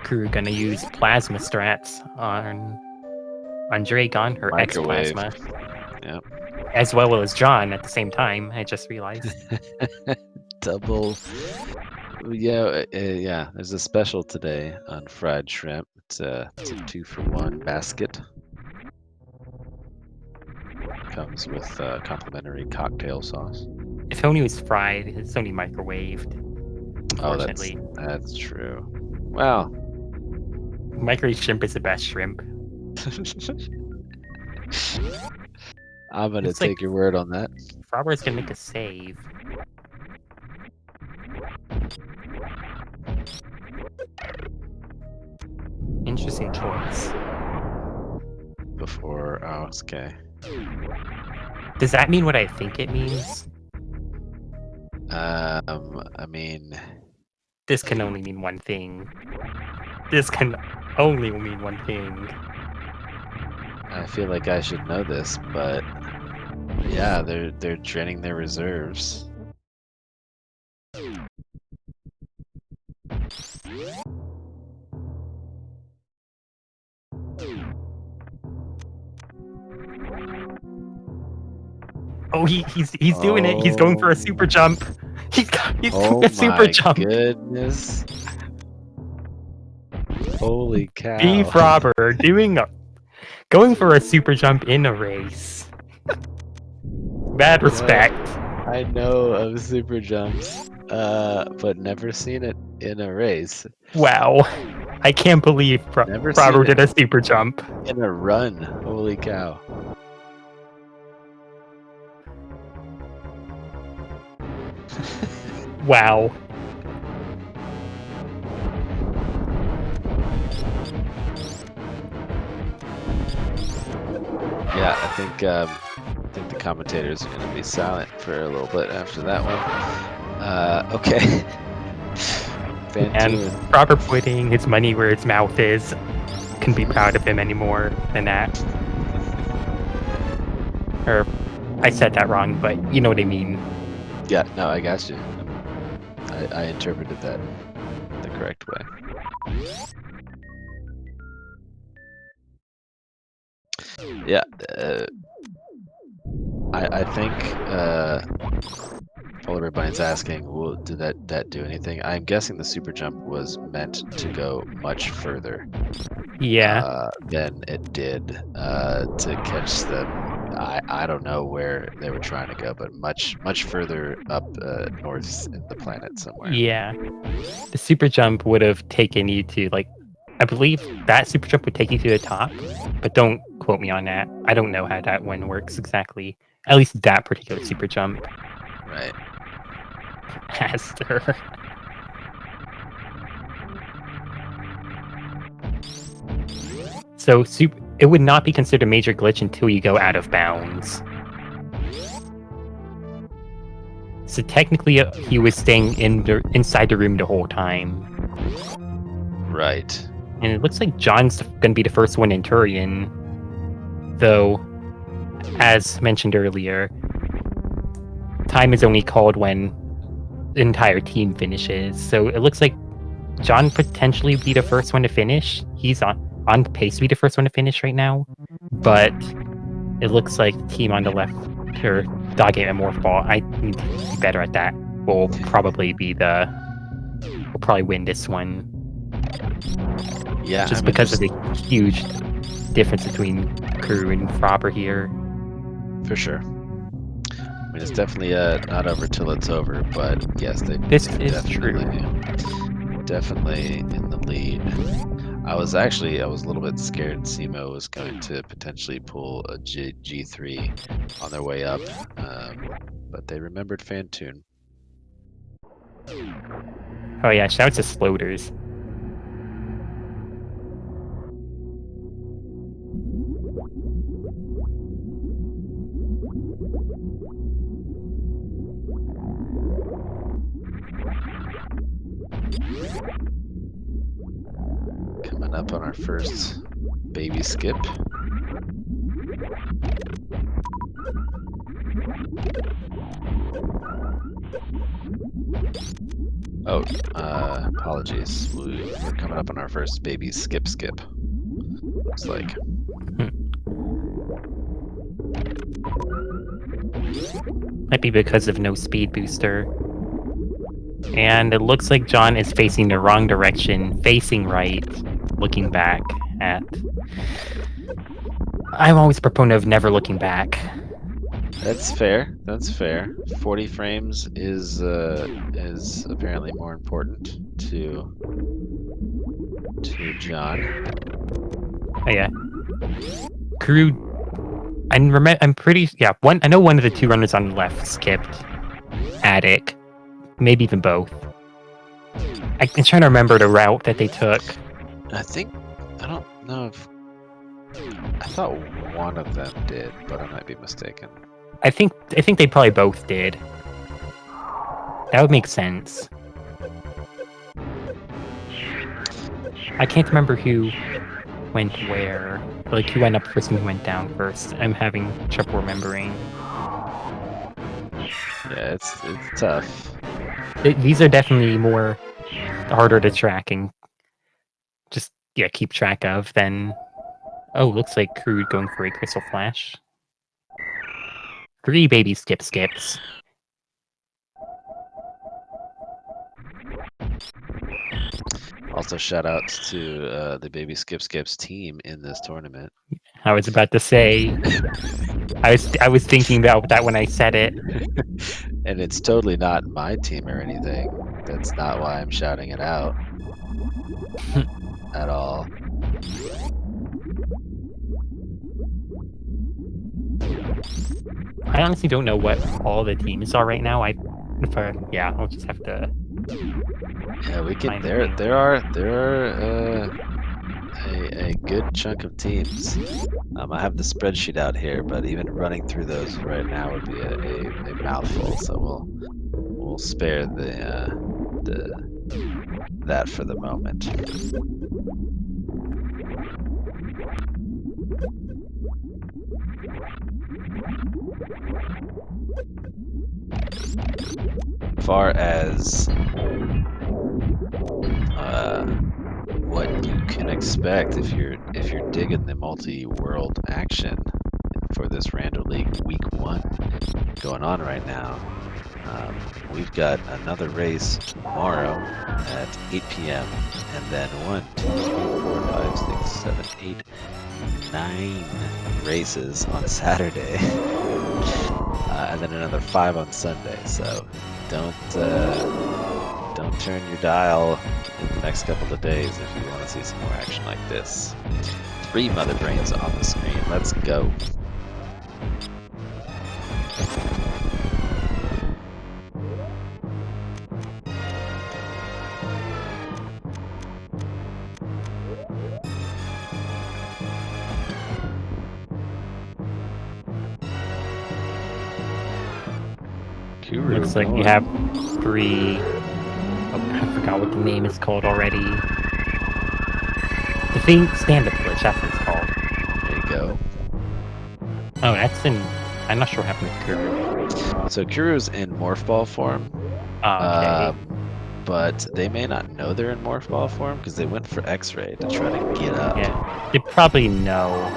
Crew gonna use plasma strats on Dragon, or Microwave. X-Plasma. Yep. As well as John at the same time, I just realized. Double. Yeah, yeah. There's a special today on fried shrimp. It's a 2-for-1 basket. Comes with complimentary cocktail sauce. If only it was fried, it's only microwaved. Unfortunately. Oh, that's true. Well, microwave shrimp is the best shrimp. I'm gonna take your word on that. Robert's gonna make a save. Interesting choice. Before, oh, okay. Does that mean what I think it means? I mean, this can only mean one thing. This can only mean one thing. I feel like I should know this, but yeah, they're draining their reserves. Oh, he's doing it. He's going for a super jump. He's doing a super jump. Oh my goodness. Holy cow. Beef Robber going for a super jump in a race. Bad respect. I know of super jumps, but never seen it in a race. Wow. I can't believe Robber did a super jump. In a run. Holy cow. Wow. Yeah, I think the commentators are going to be silent for a little bit after that one. Okay. And Fantoon. Robert putting his money where his mouth is. Couldn't be proud of him anymore than that. Or I said that wrong, but you know what I mean. Yeah, no, I got you. I interpreted that the correct way. Yeah, I think Polar Bear's asking, well, did that do anything? I'm guessing the super jump was meant to go much further Yeah. than it did to catch them. I don't know where they were trying to go, but much further up north in the planet somewhere. Yeah. The super jump would have taken you to, like, I believe that super jump would take you to the top, but don't quote me on that. I don't know how that one works exactly. At least that particular super jump. Right. Aster. So it would not be considered a major glitch until you go out of bounds. So technically, he was staying inside the room the whole time. Right. And it looks like John's going to be the first one in Turian. Though, as mentioned earlier, time is only called when the entire team finishes. So it looks like John potentially be the first one to finish. He's on pace to be the first one to finish right now. But it looks like the team on the left, or Doggate and Morphball, I need to be better at that, will probably win this one. Yeah. Just because of the huge difference between Crew and Frobber here. For sure. I mean, it's definitely not over till it's over, but yes, This is true. Definitely in the lead. I was a little bit scared Simo was going to potentially pull a G3 on their way up, but they remembered Fantoon. Oh yeah, shout out to Sloters. Coming up on our first baby skip. Oh, apologies. We're coming up on our first baby skip. Looks like. Might be because of no speed booster. And it looks like John is facing the wrong direction, facing right, looking back at... I'm always a proponent of never looking back. That's fair. 40 frames is apparently more important to John. Oh yeah. Crew... I'm pretty... Yeah, I know one of the two runners on the left skipped Attic. Maybe even both. I'm trying to remember the route that they took. I don't know if... I thought one of them did, but I might be mistaken. I think they probably both did. That would make sense. I can't remember who went where. Like, who went up first and who went down first. I'm having trouble remembering. Yeah, it's tough. These are definitely more harder to track and just, yeah, keep track of than... Oh, looks like Crew going for a Crystal Flash. 3 baby skips. Also, shout outs to the baby skips team in this tournament. I was about to say, I was thinking about that when I said it. And it's totally not my team or anything. That's not why I'm shouting it out at all. I honestly don't know what all the teams are right now. I'll just have to. Yeah, we can. There are a good chunk of teams. I have the spreadsheet out here, but even running through those right now would be a mouthful. So we'll spare that for the moment. Far as what you can expect if you're digging the multi-world action for this Rando League Week 1 going on right now. We've got another race tomorrow at 8 p.m. and then 1, 2, 3, 4, 5, 6, 7, 8, 9 races on Saturday, and then another 5 on Sunday. So don't turn your dial in the next couple of days if you want to see some more action like this. 3 Mother Brains on the screen. Let's go. Looks like you have 3. Oh, I forgot what the name is called already. The thing, stand-up glitch, that's what it's called. There you go. Oh, that's in... I'm not sure what happened with Kuru. So Kuru's in Morphball form. Okay. But they may not know they're in Morphball form because they went for X-Ray to try to get up. Yeah, they probably know.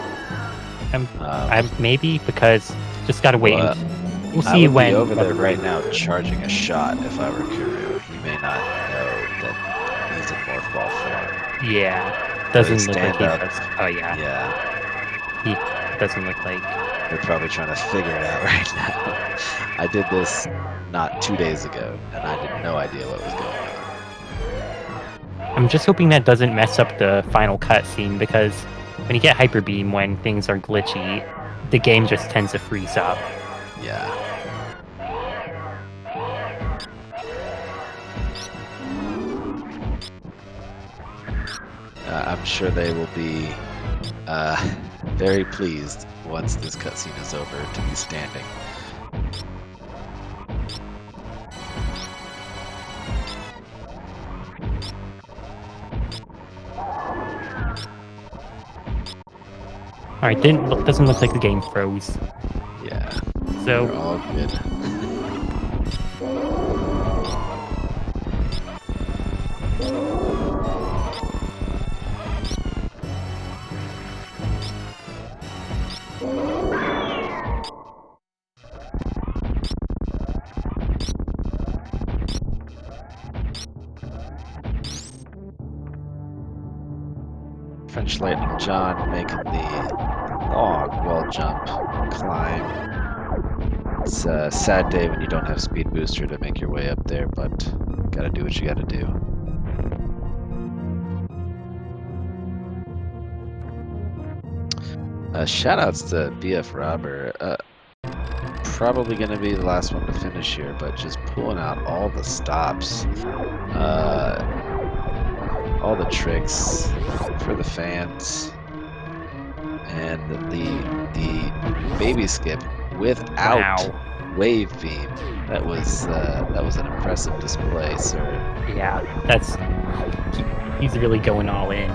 Maybe because just gotta wait. We'll see I would when. be over there right now charging a shot if I were Kuru. He may not know that he's in Morphball form. Yeah, doesn't look like he up. does. Oh yeah. Yeah. He doesn't look like. They're probably trying to figure it out right now. I did this not 2 days ago, and I had no idea what was going on. I'm just hoping that doesn't mess up the final cutscene, because when you get Hyper Beam, when things are glitchy, the game just tends to freeze up. Yeah. I'm sure they will be very pleased once this cutscene is over to be standing. Alright, doesn't look like the game froze. Yeah. So we're all good. French Lightning John making the long wall jump climb. It's a sad day when you don't have speed booster to make your way up there, but gotta do what you gotta do. Shoutouts to BF Robber. Probably gonna be the last one to finish here, but just pulling out all the stops, all the tricks for the fans, and the baby skip without wave beam. That was an impressive display, sir. Yeah, he's really going all in.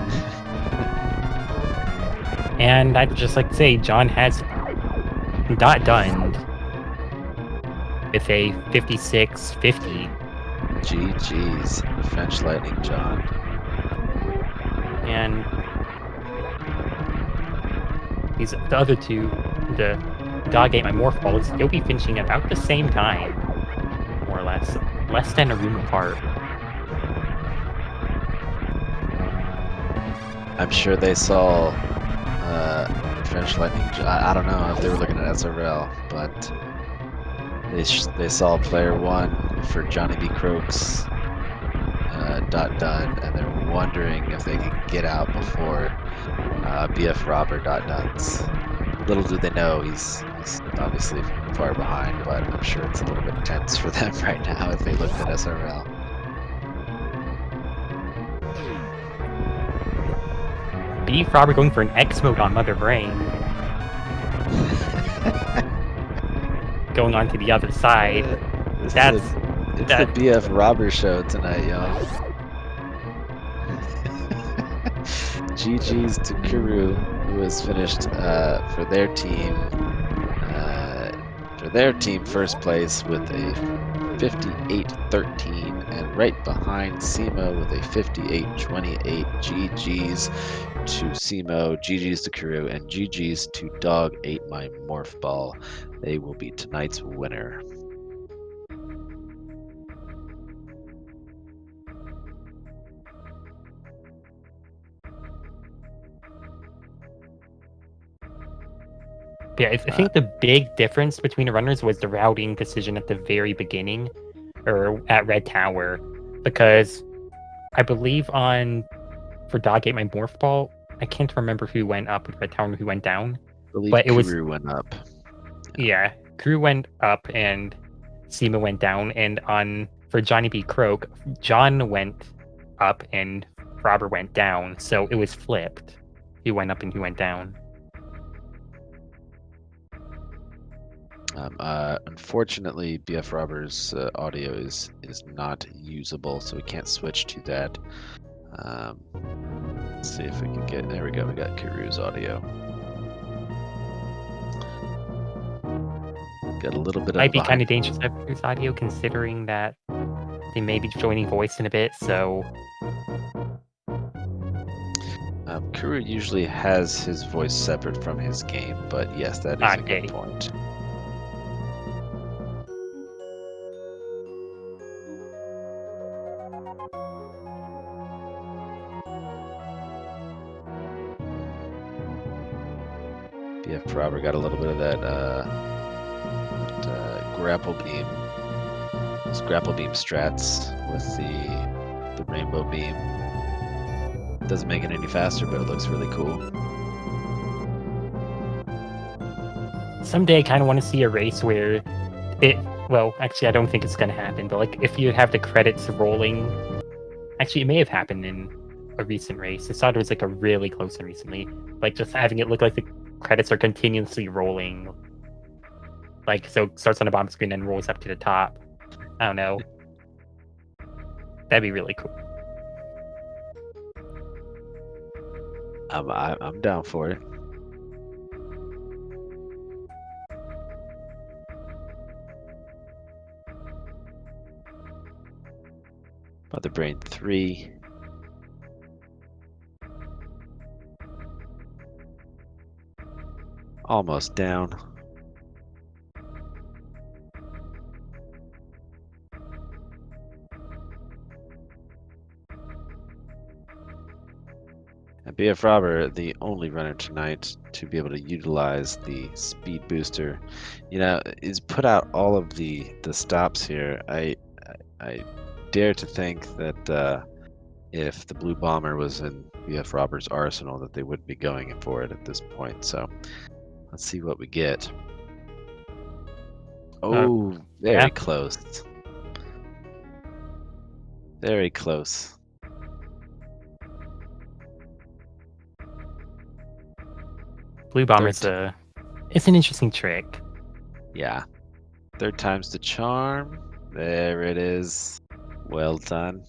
And I'd just like to say, John has got done with a 56-50. GG's, French Lightning John. And these the other two, the Dog Ate My Morphballs, they'll be finishing about the same time, more or less than a room apart. I'm sure they saw French Lightning. I don't know if they were looking at SRL, but they saw player 1 for Johnny B. Croak's done, and they're wondering if they can get out before BF Robber Duns. Little do they know he's obviously far behind, but I'm sure it's a little bit tense for them right now if they looked at SRL. Beef Robber going for an X mode on Mother Brain. Going on to the other side. It's That's the BF Robber show tonight, y'all. GG's to Kuru, who has finished for their team first place with a 58-13, and right behind Simo with a 58-28. GG's to Simo, GG's to Kuru, and GG's to Dog Ate My Morphball. They will be tonight's winner. Yeah, I think the big difference between the runners was the routing decision at the very beginning, or at Red Tower, because I believe for Dog Ate My Morph Ball, I can't remember who went up with Red Tower and who went down. I believe But it was Kuru went up. Yeah, Crew went up and Seema went down, and for Johnny B. Croake, John went up and Robert went down, so it was flipped. He went up and he went down. Unfortunately, BF Robber's audio is not usable, so we can't switch to that. Let's see if we can get. There we go. We got Kuru's audio. Got a little bit of. Might be kind of dangerous to have Kuru's audio, considering that they may be joining voice in a bit. So Kuru usually has his voice separate from his game, but yes, that is a good point. BF Robber got a little bit of that grapple beam. Those grapple beam strats with the rainbow beam. Doesn't make it any faster, but it looks really cool. Someday I kind of want to see a race where well, actually I don't think it's going to happen, but like if you have the credits rolling, actually it may have happened in a recent race. I saw there was like a really close one recently, like just having it look like the credits are continuously rolling. Like, so it starts on the bottom screen and rolls up to the top. I don't know. That'd be really cool. I'm down for it. Mother Brain 3. Almost down. And BF Robber, the only runner tonight to be able to utilize the speed booster, is put out all of the stops here. I dare to think that if the Blue Bomber was in BF Robber's arsenal, that they wouldn't be going for it at this point. So let's see what we get. Oh, very close. Very close. Blue Bomber's it's an interesting trick. Yeah. Third time's the charm. There it is. Well done.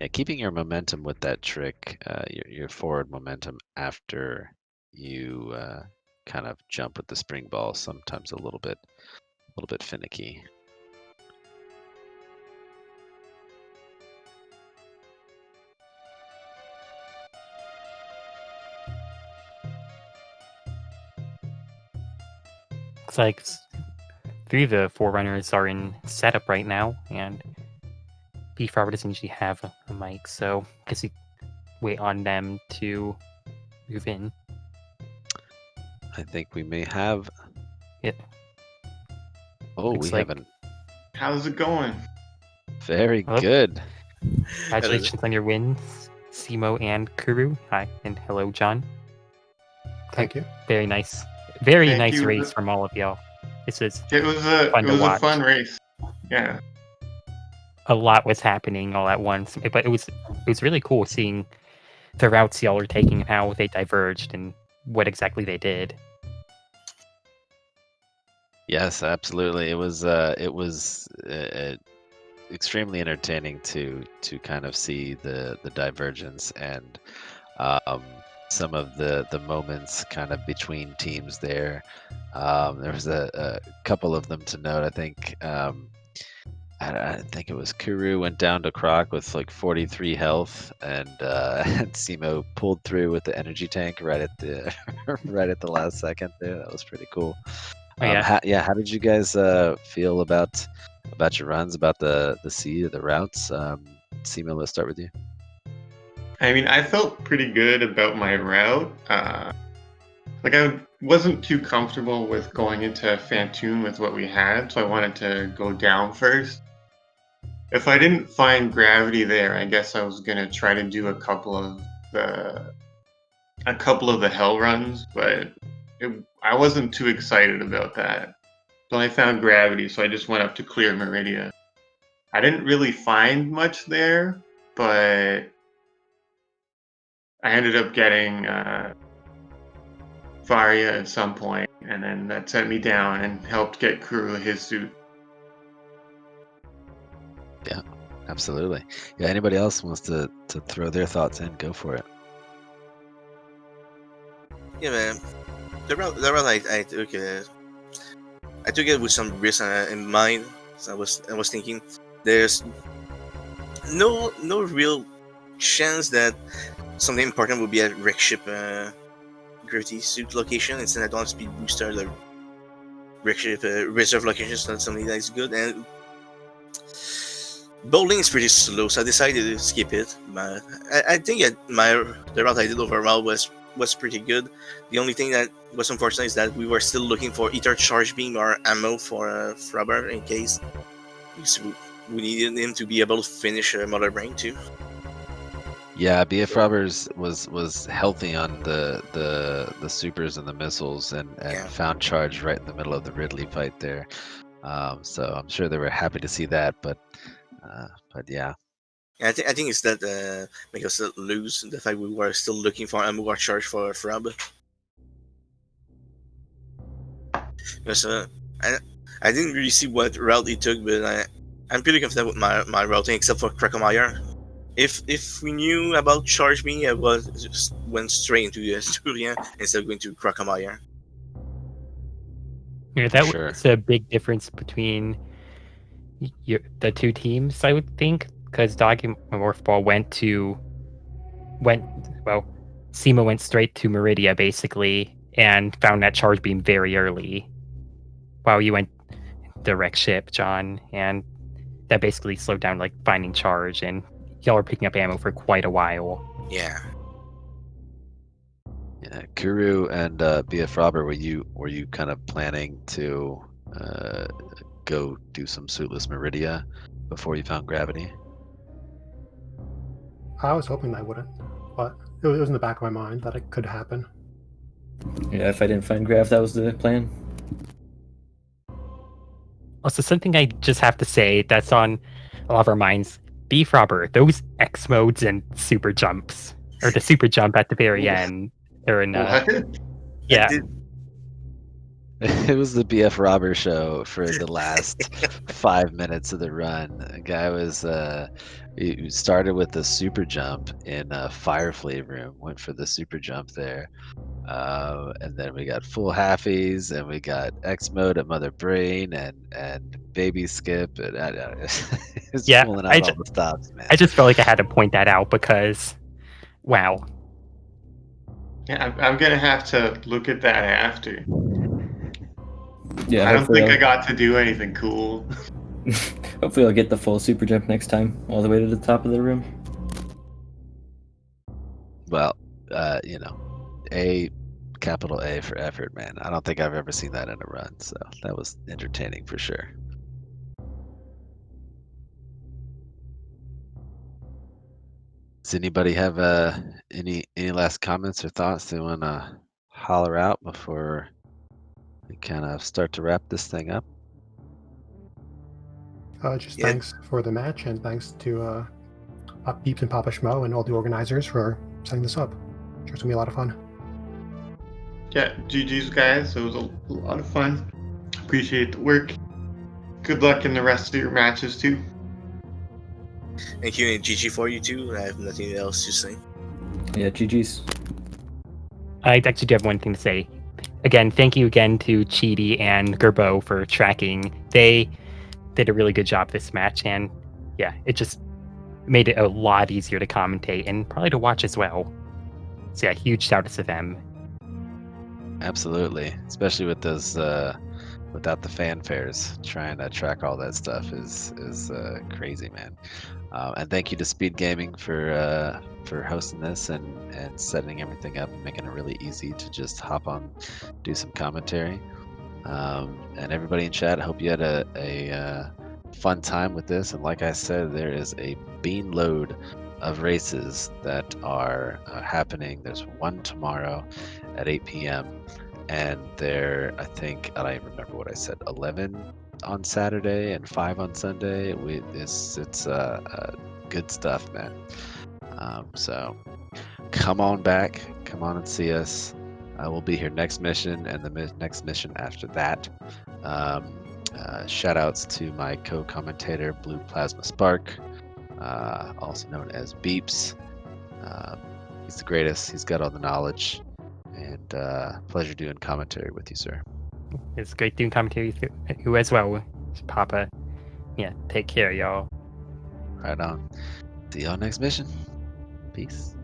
Yeah, keeping your momentum with that trick, your forward momentum after you kind of jump with the spring ball, sometimes a little bit finicky. Looks like 3 of the 4 runners are in setup right now, and Beef Robber doesn't usually have a mic, so I guess we wait on them to move in. I think we may have. Yep. Oh, we haven't. How's it going? Very good. Congratulations on your wins, Simo and Kuru. Hi, and hello, John. Thank you. Very nice. Very nice race from all of y'all. It was a fun race. Yeah. A lot was happening all at once, but it was really cool seeing the routes y'all are taking and how they diverged and what exactly they did. Yes, absolutely. It was extremely entertaining to kind of see the divergence and um, some of the moments kind of between teams there. There was a couple of them to note. I think I think it was Kuru went down to Croc with like 43 health, and and Simo pulled through with the energy tank right at the right at the last second there. That was pretty cool. Oh yeah, How did you guys feel about your runs, about the seed, the routes? Simo, let's start with you. I mean, I felt pretty good about my route. Like I wasn't too comfortable with going into Fantoon with what we had, so I wanted to go down first. If I didn't find gravity there, I guess I was gonna try to do the a couple of the hell runs, but I wasn't too excited about that. So I found gravity, so I just went up to clear Meridia. I didn't really find much there, but I ended up getting Varia at some point, and then that sent me down and helped get Kuru his suit. Yeah, absolutely. Yeah, anybody else wants to throw their thoughts in? Go for it. Yeah, man. The route I took it with some risk in mind. So I was thinking, there's no real chance that something important will be at wreck ship gravity suit location. Instead, I don't have speed booster. The wreck ship reserve location is not something that is good, and bowling is pretty slow, so I decided to skip it. But I think the route I did overall was pretty good. The only thing that was unfortunate is that we were still looking for either charge beam or ammo for Frobber in case we needed him to be able to finish Mother Brain too. Yeah, BF Robbers was healthy on the supers and the missiles, and Yeah. found charge right in the middle of the Ridley fight there. So I'm sure they were happy to see that, but yeah. I think it's that make us lose the fact we were still looking for ammo or charge for Frab. Because I didn't really see what route he took, but I'm pretty confident with my routing except for Ranomizer. If we knew about charge me, I was just went straight into the Sturia instead of going to Ranomizer. Yeah, that Sure. was a big difference between the two teams, I would think, because Dog and Morphball Sima went straight to Meridia basically and found that charge beam very early, while you went direct ship, John, and that basically slowed down like finding charge, and y'all were picking up ammo for quite a while. Yeah. Yeah, Kuru and BF Robber, were you kind of planning to go do some suitless Meridia before you found gravity? I was hoping I wouldn't, but it was in the back of my mind that it could happen. Yeah, if I didn't find Grav, that was the plan. Also, something I just have to say that's on a lot of our minds: Beef Robber, those X modes and super jumps, or the super jump at the very end, or in What? yeah. It was the BF Robber show for the last 5 minutes of the run. The guy was he started with the super jump in a Fireflame room, went for the super jump there. And then we got full halfies, and we got X mode at Mother Brain, and baby skip, and it's Yeah, pulling out all the stops, man. I just felt like I had to point that out because, wow. Yeah, I'm gonna have to look at that after. Yeah, I don't think I hopefully got to do anything cool. hopefully I'll get the full super jump next time, all the way to the top of the room. Well, capital A for effort, man. I don't think I've ever seen that in a run, so that was entertaining for sure. Does anybody have any last comments or thoughts they want to holler out before we kind of start to wrap this thing up? Just Yeah. thanks for the match, and thanks to Peeps and Papa Schmo and all the organizers for setting this up. Sure, it's gonna be a lot of fun. Yeah, GG's guys. It was a lot of fun. Appreciate the work. Good luck in the rest of your matches too. Thank you, and GG for you too. I have nothing else to say. Yeah, GG's. I actually do have one thing to say. Again, thank you again to Cheaty and Gerbo for tracking. They did a really good job this match, and yeah, it just made it a lot easier to commentate and probably to watch as well. So yeah, huge shout out to them. Absolutely, especially with those without the fanfares, trying to track all that stuff is crazy, man. And thank you to Speed Gaming for hosting this and setting everything up and making it really easy to just hop on, do some commentary. And everybody in chat, I hope you had a fun time with this. And like I said, there is a bean load of races that are happening. There's one tomorrow at 8 p.m. And there, I think, I don't even remember what I said, 11 on Saturday and 5 on Sunday. It's good stuff, man. So come on back, come on and see us. We'll be here next mission and the next mission after that. Shout outs to my co-commentator Blue Plasma Spark, also known as Beeps. He's the greatest. He's got all the knowledge, and pleasure doing commentary with you, sir. It's great doing commentary with you as well, Papa. Yeah, take care, y'all. Right on. See y'all next mission. Peace.